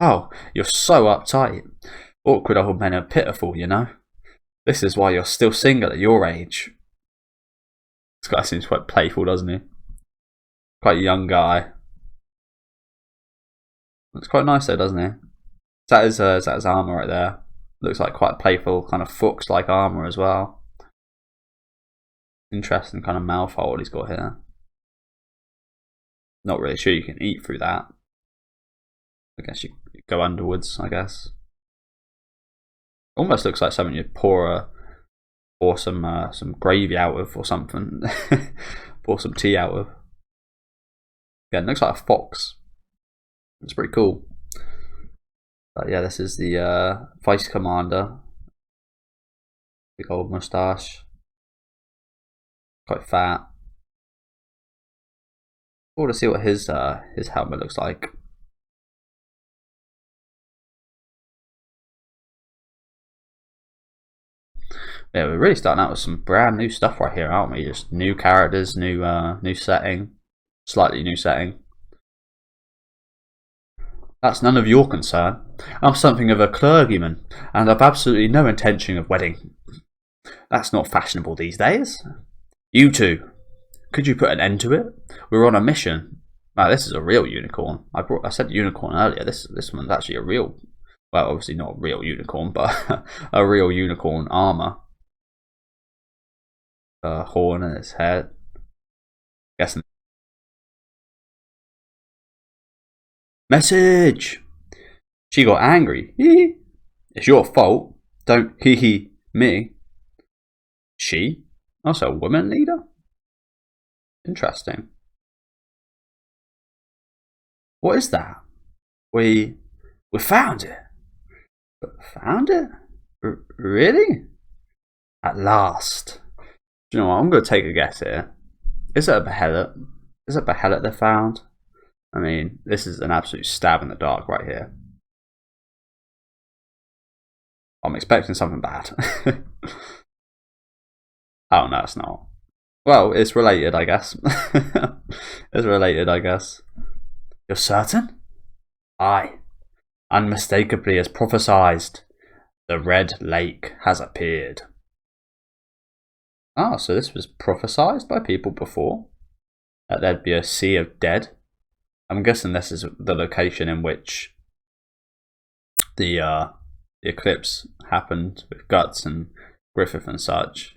Oh, you're so uptight. Awkward old men are pitiful, you know. This is why you're still single at your age. This guy seems quite playful, doesn't he? Quite a young guy. Looks quite nice though, doesn't he? Is that his armour right there? Looks like quite playful, kind of fox-like armour as well. Interesting kind of mouth hole he's got here. Not really sure you can eat through that. I guess you go underwards, I guess. Almost looks like something you'd pour some gravy out of or something. Pour some tea out of. Again, looks like a fox. It's pretty cool. But yeah, this is the Vice Commander. Big old moustache. Quite fat. Cool to see what his helmet looks like. Yeah, we're really starting out with some brand new stuff right here, aren't we? Just new characters, new setting, slightly new setting. That's none of your concern. I'm something of a clergyman, and I've absolutely no intention of wedding. That's not fashionable these days. You two, could you put an end to it? We're on a mission. Wow, this is a real unicorn. I said unicorn earlier. This one's actually a real, well, obviously not a real unicorn, but a real unicorn armor. Horn in its head. Guessing. Message! She got angry. Hee. It's your fault. Don't hee me. She? Also a woman leader? Interesting. What is that? We found it. Found it? Really? At last. Do you know what? I'm going to take a guess here. Is it a behelit? Is it a behelit they found? I mean, this is an absolute stab in the dark right here. I'm expecting something bad. Oh, no, it's not. Well, it's related, I guess. It's related, I guess. You're certain? Aye. Unmistakably as prophesied, the Red Lake has appeared. Ah, so this was prophesied by people before? That there'd be a sea of dead? I'm guessing this is the location in which the eclipse happened with Guts and Griffith and such.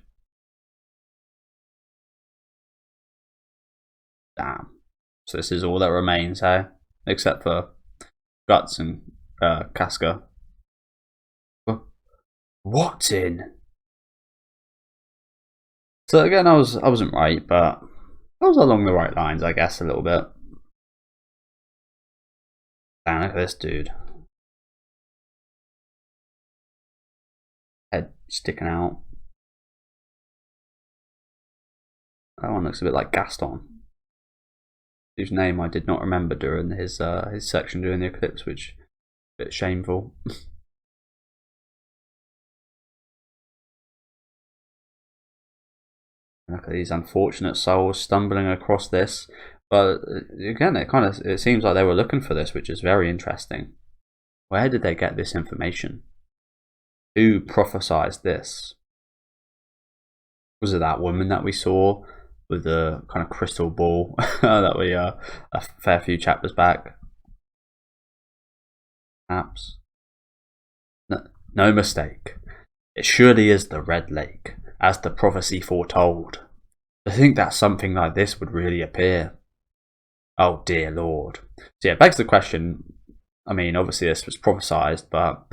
Damn. So this is all that remains, hey? Except for Guts and Casca. What's in? So again, I wasn't right, but I was along the right lines, I guess, a little bit. Damn, look at this dude. Head sticking out. That one looks a bit like Gaston, whose name I did not remember during his section during the eclipse, which is a bit shameful. Look at these unfortunate souls stumbling across this, But again, it seems like they were looking for this, which is very interesting. Where did they get this information? Who prophesied this? Was it that woman that we saw with the kind of crystal ball that we a fair few chapters back? Perhaps. No mistake. It surely is the Red Lake, as the prophecy foretold. To think that something like this would really appear. Oh dear Lord. So yeah, it begs the question. I mean, obviously this was prophesied, but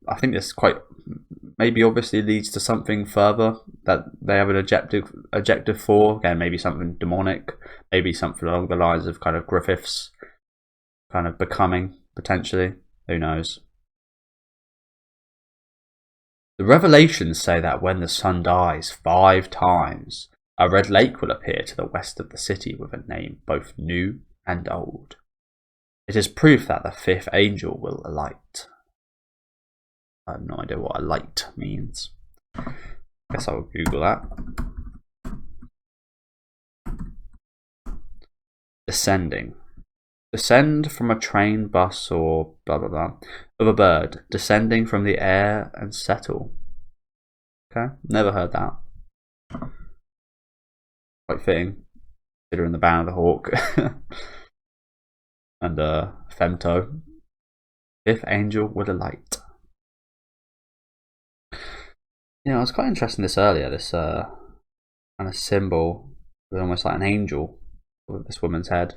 I think this quite maybe obviously leads to something further that they have an objective for. Again, maybe something demonic, maybe something along the lines of kind of Griffith's kind of becoming, potentially. Who knows? The revelations say that when the sun dies 5 times, a red lake will appear to the west of the city with a name both new and old. It is proof that the 5th angel will alight. I have no idea what alight means. Guess I'll Google that. Descending. Descend from a train, bus, or blah blah blah. Of a bird descending from the air and settle. Okay, never heard that. Quite fitting, considering the Band of the Hawk and Femto. 5th angel with a light. Yeah, I was quite interested in this earlier. This kind of symbol with almost like an angel with this woman's head.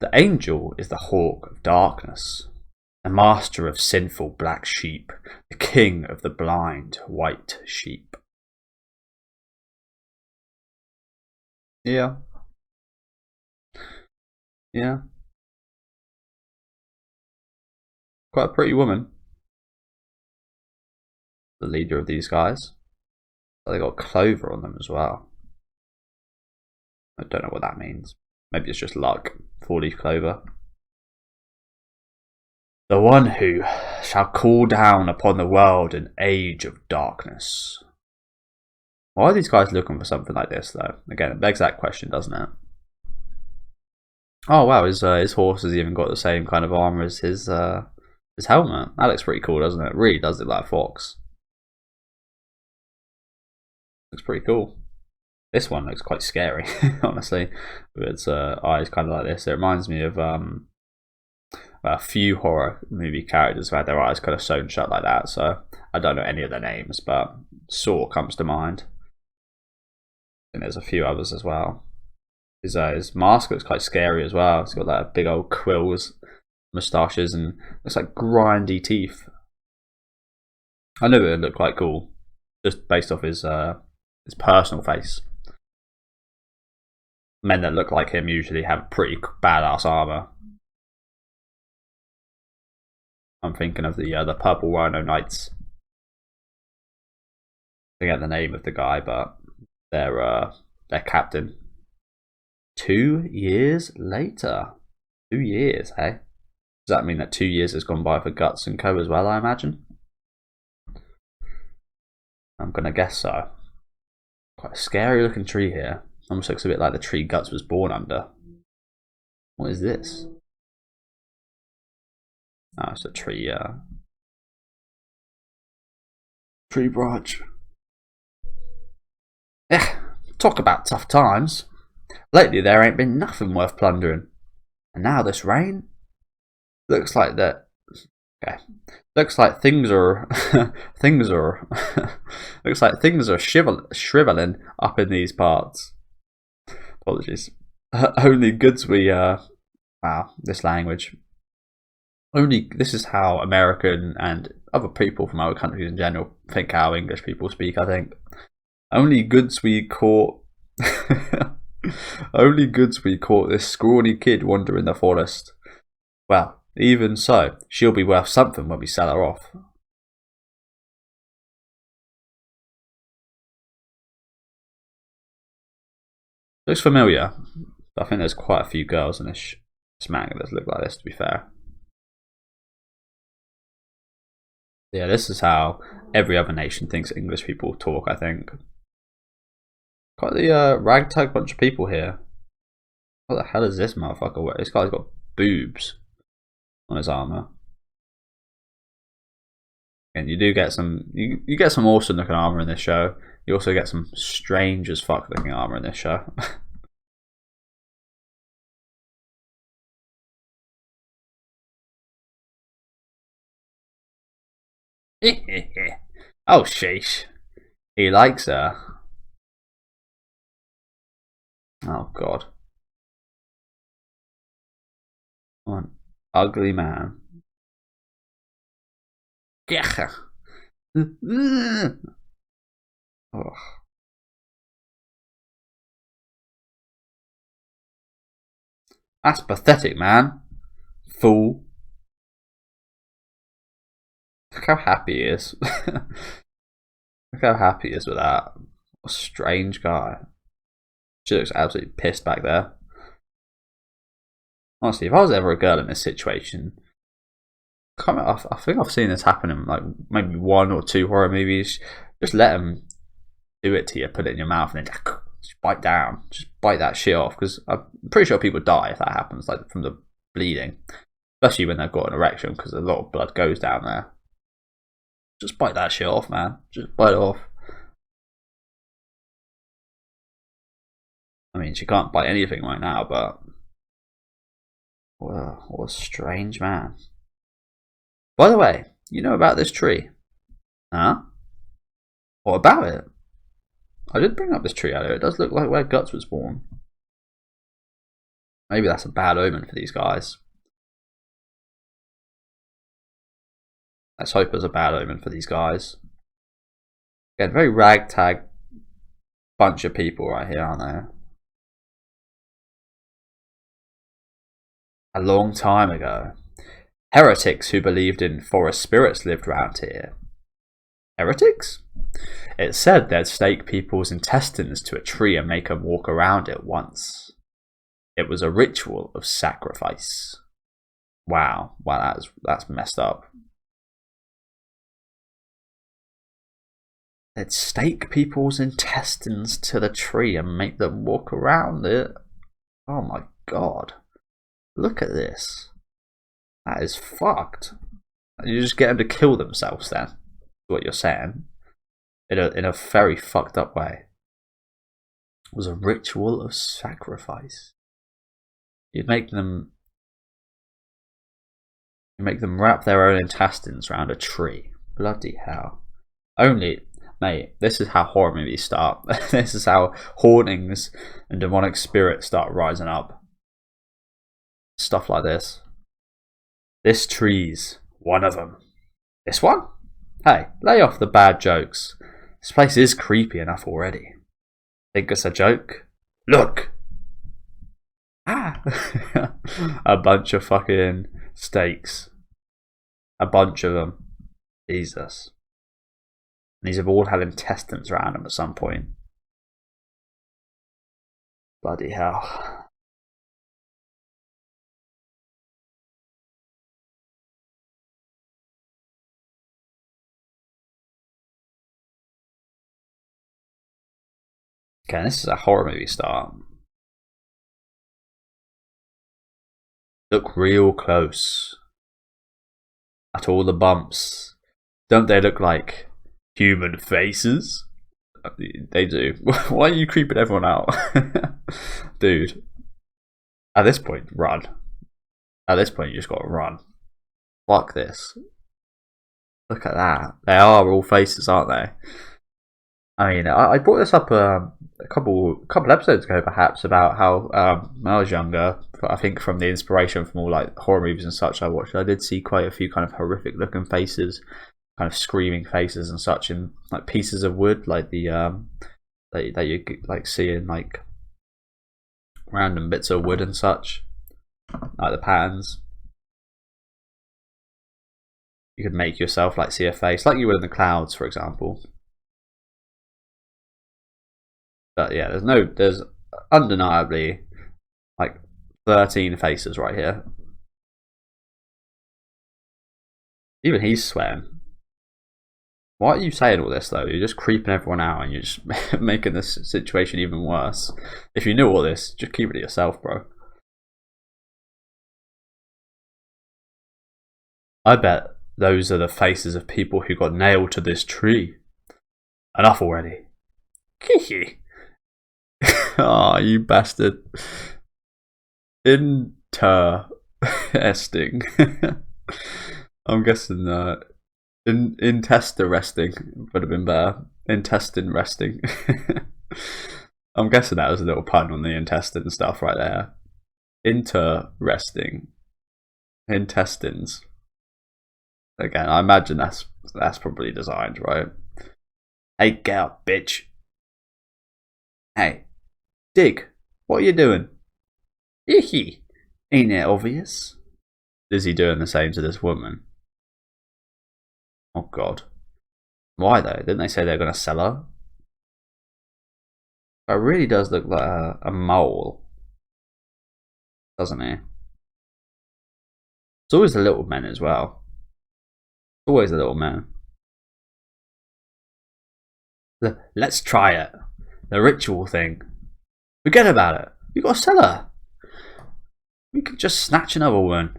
The angel is the hawk of darkness, the master of sinful black sheep, the king of the blind white sheep. Yeah. Yeah. Quite a pretty woman. The leader of these guys. They got clover on them as well. I don't know what that means. Maybe it's just luck. 4-leaf clover. The one who shall call down upon the world an age of darkness. Why are these guys looking for something like this, though? Again, it begs that question, doesn't it? Oh wow, his horse has even got the same kind of armor as his helmet. That looks pretty cool, doesn't it? It really does look like a fox. Looks pretty cool. This one looks quite scary, honestly, with its eyes kind of like this. It reminds me of a few horror movie characters who had their eyes kind of sewn shut like that. So I don't know any of their names, but Saw comes to mind. And there's a few others as well. His mask looks quite scary as well. It's got that big old quills, moustaches, and looks like grindy teeth. I knew it would look quite cool, just based off his personal face. Men that look like him usually have pretty badass armor. I'm thinking of the Purple Rhino Knights. I forget the name of the guy, but their captain. 2 years later. 2 years, hey? Does that mean that 2 years has gone by for Guts and Co as well, I imagine? I'm gonna guess so. Quite a scary looking tree here. Almost looks a bit like the tree Guts was born under. What is this? Oh, it's a tree branch. Yeah, talk about tough times. Lately there ain't been nothing worth plundering. And now this rain? Looks like that. Okay. Looks like things are looks like things are shriveling up in these parts. Apologies. Only goods we wow, this language. This is how American and other people from other countries in general think how English people speak, I think. Only goods we caught only goods we caught this scrawny kid wandering the forest. Well, even so, she'll be worth something when we sell her off. Looks familiar. I think there's quite a few girls in this manga that look like this, to be fair. Yeah, this is how every other nation thinks English people talk, I think. Quite the ragtag bunch of people here. What the hell is this motherfucker? This guy's got boobs on his armor. And you do get some, you get some awesome looking armor in this show. You also get some strange as fuck looking armor in this show. Oh sheesh. He likes her. Oh god. What an ugly man. Yeah. Oh. That's pathetic, man. Fool. Look how happy he is. Look how happy he is with that. What a strange guy. She looks absolutely pissed back there. Honestly, if I was ever a girl in this situation, I think I've seen this happen in like maybe 1 or 2 horror movies. Just let them do it to you, put it in your mouth, and then just bite down. Just bite that shit off, because I'm pretty sure people die if that happens, like from the bleeding. Especially when they've got an erection, because a lot of blood goes down there. Just bite that shit off, man. Just bite it off. I mean, she can't bite anything right now, but well, what a strange man. By the way, you know about this tree? Huh? What about it? I did bring up this tree earlier. It does look like where Guts was born. Maybe that's a bad omen for these guys. Let's hope it's a bad omen for these guys. Again, very ragtag bunch of people right here, aren't they? A long time ago, heretics who believed in forest spirits lived around here. Heretics? It said they'd stake people's intestines to a tree and make them walk around it once. It was a ritual of sacrifice. Wow, that's messed up. They'd stake people's intestines to the tree and make them walk around it. Oh my god. Look at this. That is fucked. You just get them to kill themselves then, is what you're saying. In a very fucked up way. It was a ritual of sacrifice. You'd make them wrap their own intestines around a tree. Bloody hell. Only, mate, this is how horror movies start. This is how hauntings and demonic spirits start rising up. Stuff like this. This tree's one of them. This one? Hey, lay off the bad jokes. This place is creepy enough already. Think it's a joke? Look! Ah! A bunch of fucking stakes. A bunch of them. Jesus. These have all had intestines around them at some point. Bloody hell. Okay, this is a horror movie start. Look real close at all the bumps. Don't they look like human faces? They do. Why are you creeping everyone out? Dude. At this point, run. At this point, you just gotta run. Fuck this. Look at that. They are all faces, aren't they? I mean, I brought this up a couple episodes ago, perhaps, about how when I was younger, I think from the inspiration from all like horror movies and such I watched, I did see quite a few kind of horrific looking faces, kind of screaming faces and such, in like pieces of wood, like the that you like see in like random bits of wood and such, like the patterns. You could make yourself like see a face, like you would in the clouds, for example. But yeah, there's undeniably like 13 faces right here. Even he's sweating. Why are you saying all this though? You're just creeping everyone out and you're just making this situation even worse. If you knew all this, just keep it to yourself, bro. I bet those are the faces of people who got nailed to this tree. Enough already. Kihi. Ah, oh, you bastard. Interesting. I'm guessing intestine resting would have been better. Intestine resting. I'm guessing that was a little pun on the intestine stuff right there. Interesting. Intestines. Again, I imagine that's probably designed, right? Hey, get up, bitch. Hey, Dig, what are you doing? Hee. Ain't it obvious? Is he doing the same to this woman? Oh god. Why though? Didn't they say they're going to sell her? It really does look like a mole. Doesn't he? It's always the little men as well. Always the little men. Let's try it. The ritual thing. Forget about it. You gotta sell her. We could just snatch another one.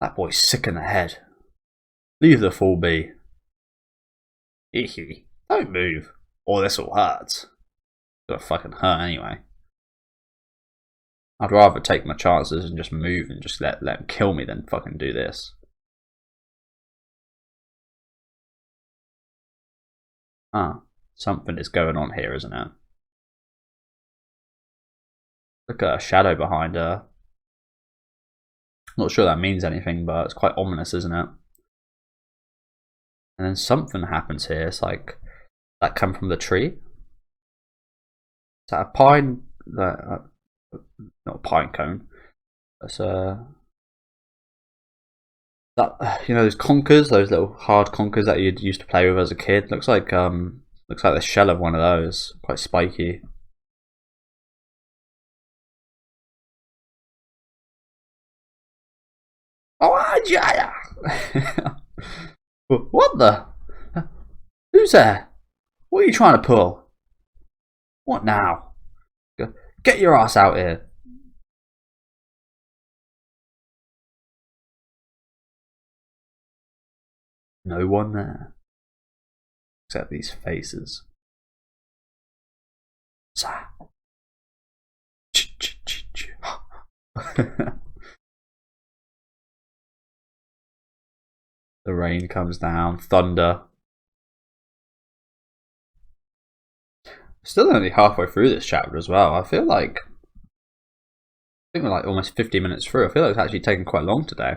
That boy's sick in the head. Leave the fool be. Hee. Don't move, or this'll hurt. It's gonna fucking hurt anyway. I'd rather take my chances and just move and just let him kill me than fucking do this. Ah, something is going on here, isn't it? Look at a shadow behind her. Not sure that means anything, but it's quite ominous, isn't it? And then something happens here. It's like that come from the tree. Is that a pine? Not a pine cone. That's that, you know, those conkers, those little hard conkers that you used to play with as a kid. Looks like the shell of one of those. Quite spiky. Oh, Jaya! What the? Who's there? What are you trying to pull? What now? Get your ass out here. No one there. Except these faces. The rain comes down, thunder. Still only halfway through this chapter as well. I think we're like almost 50 minutes through. I feel like it's actually taken quite long today. I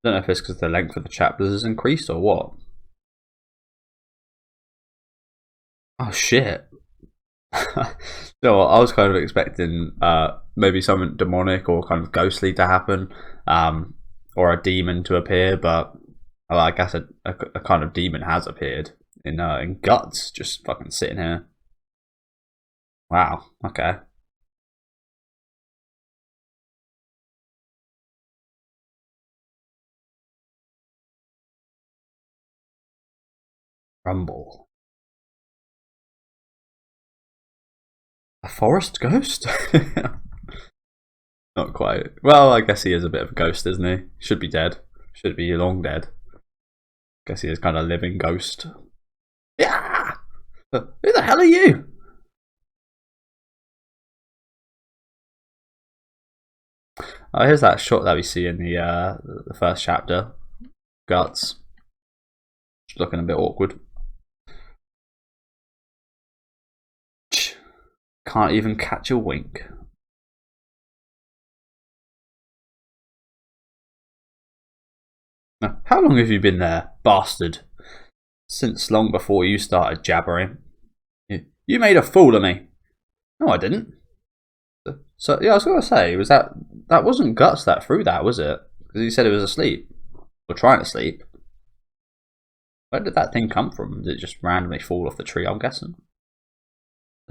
don't know if it's because the length of the chapters has increased or what. Oh shit. So I was kind of expecting maybe something demonic or kind of ghostly to happen, or a demon to appear, but I guess a kind of demon has appeared in Guts, just fucking sitting here. Wow, okay. Rumble. A forest ghost? Not quite. Well, I guess he is a bit of a ghost, isn't he? Should be dead. Should be long dead. Guess he is kind of a living ghost. Yeah! Who the hell are you? Oh, here's that shot that we see in the first chapter. Guts. Just looking a bit awkward. Can't even catch a wink. Now, how long have you been there, bastard? Since long before you started jabbering. You made a fool of me. No, I didn't. So yeah, I was gonna say, that wasn't Guts that threw that, was it? Because he said it was asleep or trying to sleep. Where did that thing come from? Did it just randomly fall off the tree? I'm guessing.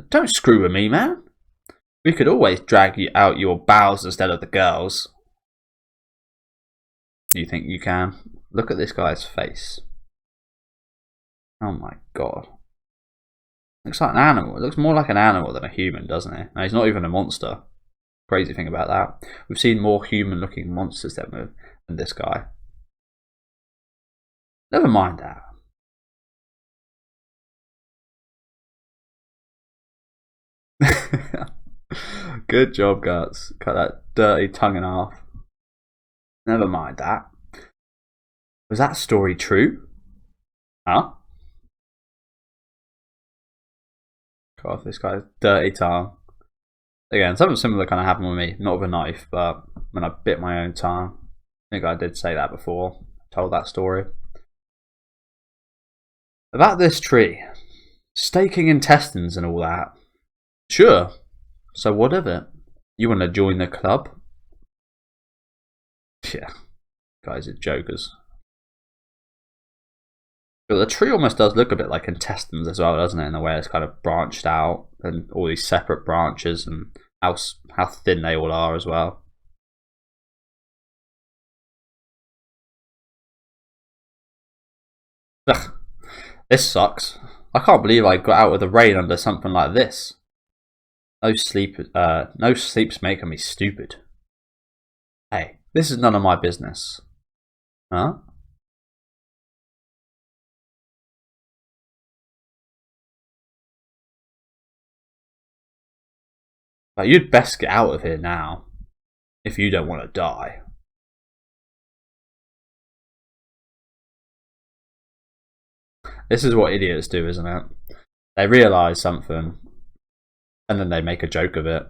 Don't screw with me, man. We could always drag you out your bowels instead of the girls. You think you can? Look at this guy's face. Oh my god. Looks like an animal. It looks more like an animal than a human, doesn't it? And he's not even a monster. Crazy thing about that. We've seen more human looking monsters than this guy. Never mind that. Good job, Guts. Cut that dirty tongue in half. Never mind that. Was that story true? Huh? Cut off this guy's dirty tongue. Again, something similar kind of happened with me. Not with a knife, but when I bit my own tongue. I think I did say that before. I told that story. About this tree. Staking intestines and all that. Sure. So what of it? You want to join the club? Yeah. Guys are jokers. But the tree almost does look a bit like intestines as well, doesn't it? In the way it's kind of branched out and all these separate branches and how thin they all are as well. Ugh, this sucks. I can't believe I got out of the rain under something like this. No sleep's making me stupid. Hey, this is none of my business. Huh? But you'd best get out of here now, if you don't want to die. This is what idiots do, isn't it? They realise something, and then they make a joke of it.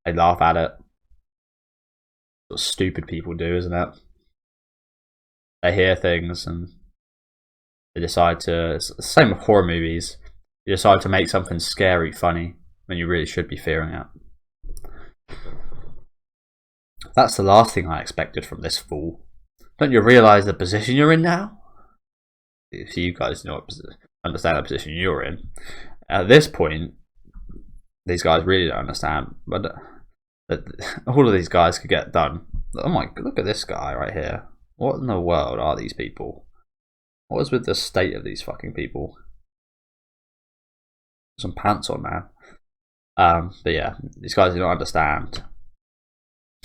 They laugh at it. What stupid people do, isn't it? They hear things and they decide to. It's the same with horror movies. You decide to make something scary funny when you really should be fearing it. That's the last thing I expected from this fool. Don't you realise the position you're in now? If you guys understand the position you're in, at this point, these guys really don't understand. But all of these guys could get done. Oh my! Look at this guy right here. What in the world are these people? What is with the state of these fucking people? Some pants on, man. But yeah, these guys do not understand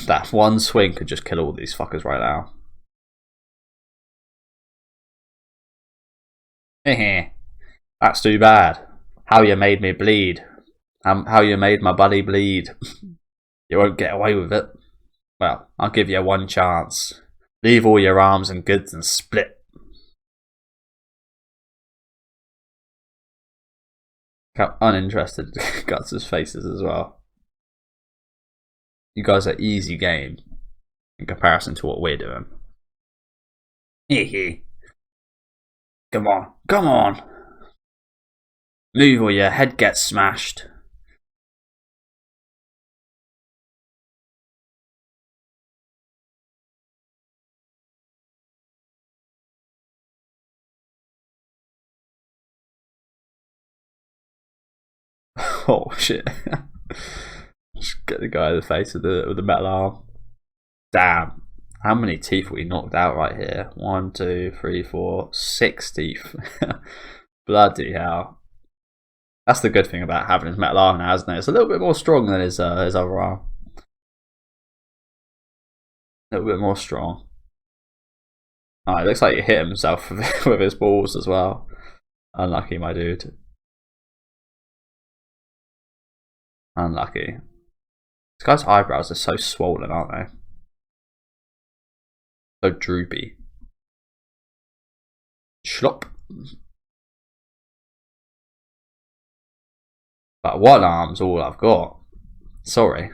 that one swing could just kill all these fuckers right now. That's too bad. How you made me bleed. How you made my buddy bleed. You won't get away with it. Well, I'll give you one chance. Leave all your arms and goods and split. How uninterested Guts' faces as well. You guys are easy game in comparison to what we're doing. Hee. Come on, come on. Move or your head gets smashed. Oh shit. Just get the guy in the face with the metal arm. Damn. How many teeth we knocked out right here? 1, 2, 3, 4, 6 teeth. Bloody hell. That's the good thing about having his metal arm now, isn't it? It's a little bit more strong than his other arm. A little bit more strong. Oh, it looks like he hit himself with his balls as well. Unlucky, my dude. Unlucky. This guy's eyebrows are so swollen, aren't they? So droopy. Schlop. But one arm's all I've got. Sorry.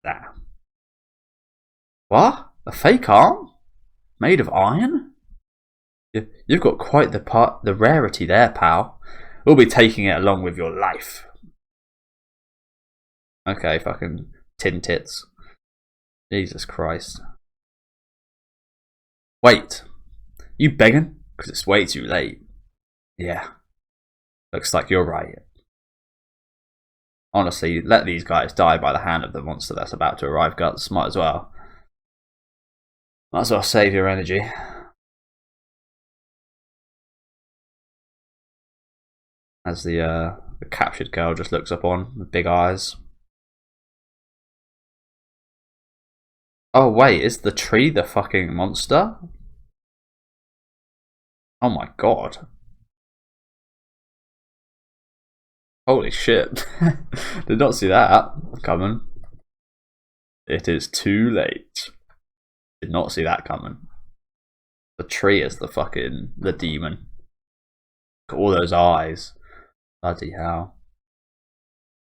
Damn. What? A fake arm? Made of iron? You've got quite the rarity there, pal. We'll be taking it along with your life. Okay, fucking tin tits. Jesus Christ. Wait. You begging? Because it's way too late. Yeah. Looks like you're right. Honestly, let these guys die by the hand of the monster that's about to arrive, Guts. Might as well. Might as well save your energy. As the captured girl just looks up on with big eyes. Oh wait, is the tree the fucking monster? Oh my god. Holy shit. Did not see that coming. It is too late. Did not see that coming. The tree is the demon. Look at all those eyes. Bloody hell.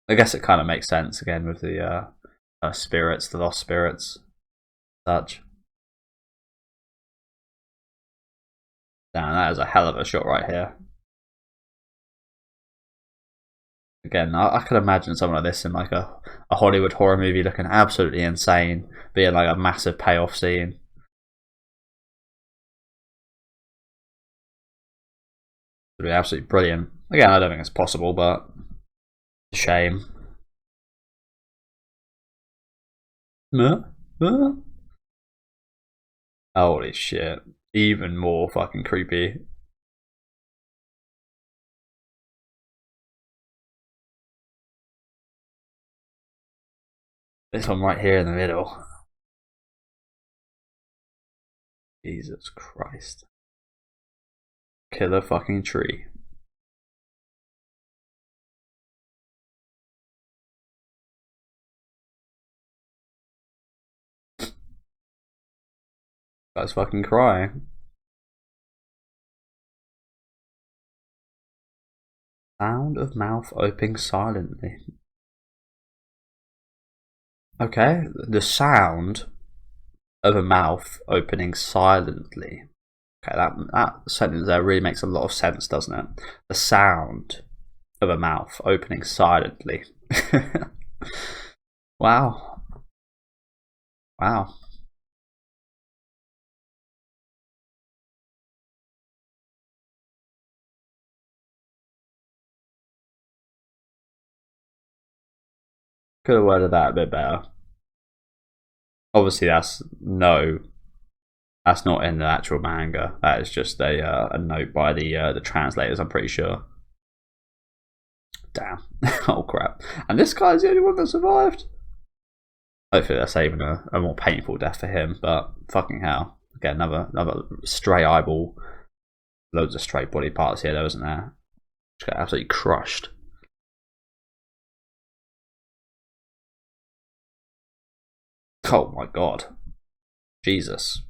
I guess it kind of makes sense again with the spirits, the lost spirits, such. Damn, that is a hell of a shot right here. Again, I could imagine something like this in like a Hollywood horror movie looking absolutely insane, being like a massive payoff scene. It would be absolutely brilliant. Again, I don't think it's possible, but it's a shame. Holy shit. Even more fucking creepy. This one right here in the middle. Jesus Christ. Killer fucking tree. Guy's fucking crying. Sound of mouth opening silently. Okay, the sound of a mouth opening silently. Okay, that sentence there really makes a lot of sense, doesn't it? The sound of a mouth opening silently. Wow. Wow. Could have worded that a bit better. Obviously, that's not in the actual manga. That is just a note by the translators, I'm pretty sure. Damn. Oh crap. And this guy's the only one that survived? Hopefully they're saving a more painful death for him, but fucking hell. Again, another stray eyeball. Loads of stray body parts here though, isn't there? Just got absolutely crushed. Oh my god. Jesus.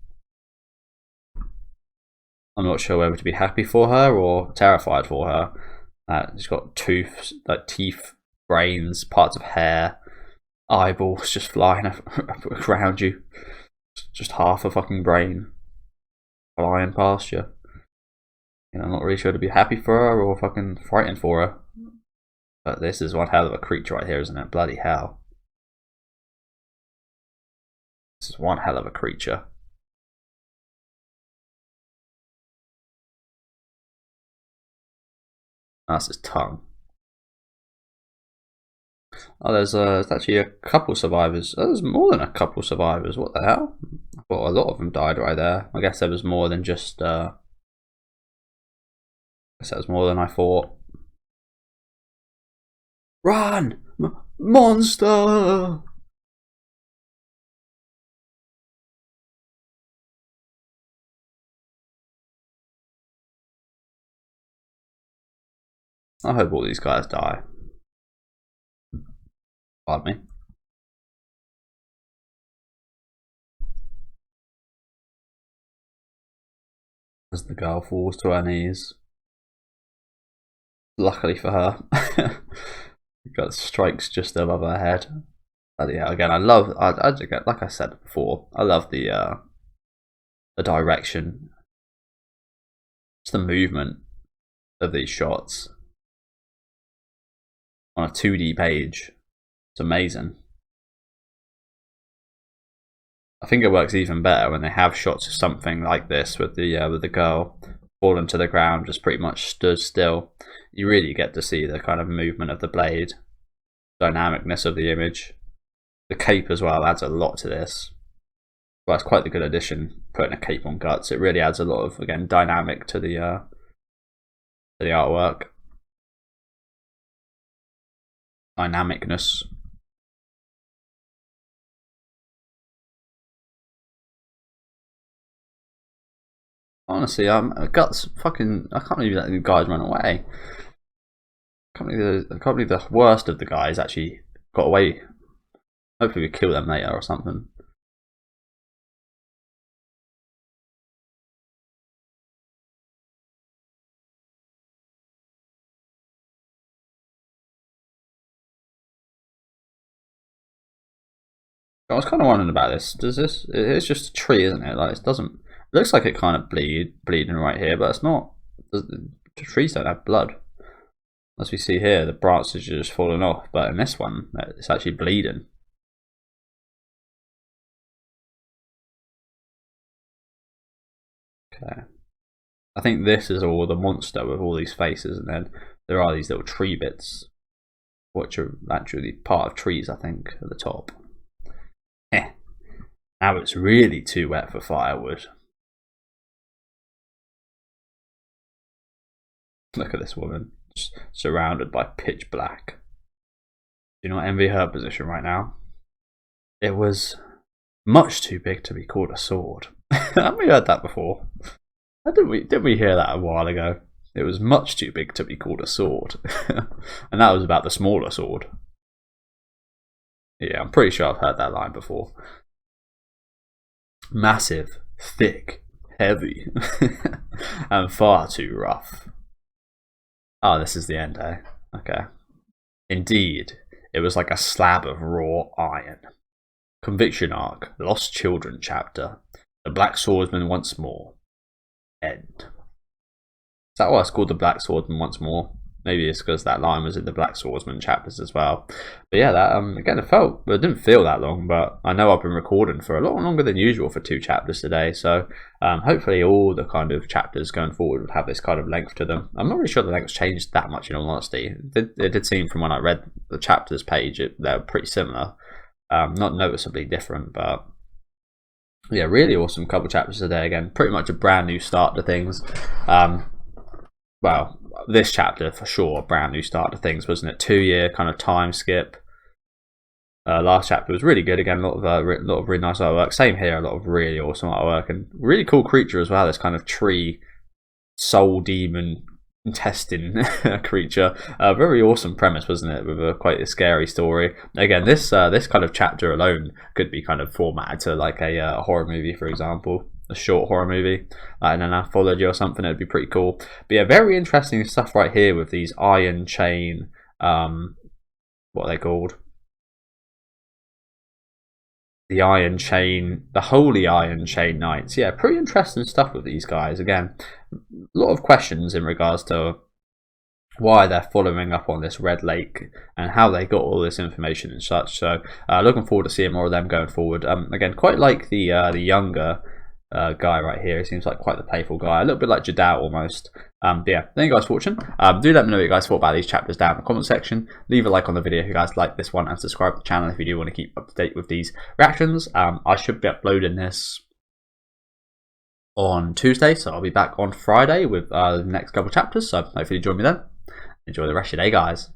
I'm not sure whether to be happy for her or terrified for her. She's got teeth, brains, parts of hair, eyeballs just flying around you. Just half a fucking brain flying past you. I'm not really sure to be happy for her or fucking frightened for her. But this is one hell of a creature right here, isn't it? Bloody hell. This is one hell of a creature. That's his tongue. Oh, there's actually a couple survivors. Oh, there's more than a couple survivors. What the hell? I thought a lot of them died right there. I guess there was more than just. I guess that was more than I thought. Run! Monster! I hope all these guys die. Pardon me. As the girl falls to her knees. Luckily for her, got strikes just above her head. But yeah, again, I like I said before, I love the direction, just the movement of these shots on a 2D page. It's amazing. I think it works even better when they have shots of something like this with the girl fallen to the ground, just pretty much stood still. You really get to see the kind of movement of the blade, dynamicness of the image. The cape as well adds a lot to this. Well, it's quite the good addition, putting a cape on Guts. It really adds a lot of, again, dynamic to the artwork. Dynamicness. Honestly, guts fucking. I can't believe that the guys run away. I can't believe the worst of the guys actually got away. Hopefully, we kill them later or something. I was kind of wondering about this. Does this? It's just a tree, isn't it? Like it doesn't. It looks like it kind of bleeding right here, but it's not. The trees don't have blood. As we see here, the branches are just falling off. But in this one, it's actually bleeding. Okay. I think this is all the monster with all these faces, and then there are these little tree bits, which are actually part of trees, I think, at the top. Now it's really too wet for firewood. Look at this woman, just surrounded by pitch black. Do not envy her position right now. It was much too big to be called a sword. Haven't we heard that before? Didn't we hear that a while ago? It was much too big to be called a sword. And that was about the smaller sword. Yeah, I'm pretty sure I've heard that line before. Massive, thick, heavy, and far too rough. Oh, this is the end, eh? Okay. Indeed, it was like a slab of raw iron. Conviction arc, Lost Children chapter, the Black Swordsman once more. End. Is that why it's called the Black Swordsman once more? Maybe it's because that line was in the Black Swordsman chapters as well. But yeah, that again, it didn't feel that long, but I know I've been recording for a lot longer than usual for 2 chapters today. So hopefully all the kind of chapters going forward would have this kind of length to them. I'm not really sure the length's changed that much, in all honesty. It did seem from when I read the chapters page, they're pretty similar. Not noticeably different, but yeah, really awesome couple chapters today. Again, pretty much a brand new start to things. Well, this chapter for sure, a brand new start to things, wasn't it? 2-year kind of time skip. Last chapter was really good. Again, a lot of really nice artwork. Same here, a lot of really awesome artwork and really cool creature as well. This kind of tree, soul demon, intestine creature. Very awesome premise, wasn't it? With quite a scary story. Again, this kind of chapter alone could be kind of formatted to like a horror movie, for example. A short horror movie, in an anthology or something. It'd be pretty cool. But yeah, very interesting stuff right here with these iron chain, what are they called? The iron chain, the holy iron chain knights. Yeah, pretty interesting stuff with these guys. Again, a lot of questions in regards to why they're following up on this Red Lake and how they got all this information and such. So looking forward to seeing more of them going forward. Again, quite like the younger guy right here. He seems like quite the playful guy, a little bit like Jadao almost. But yeah, thank you guys for watching. Do let me know what you guys thought about these chapters down in the comment section. Leave a like on the video if you guys like this one, and subscribe to the channel if you do want to keep up to date with these reactions. I should be uploading this on Tuesday, so I'll be back on Friday with the next couple chapters. So hopefully join me then. Enjoy the rest of your day, guys.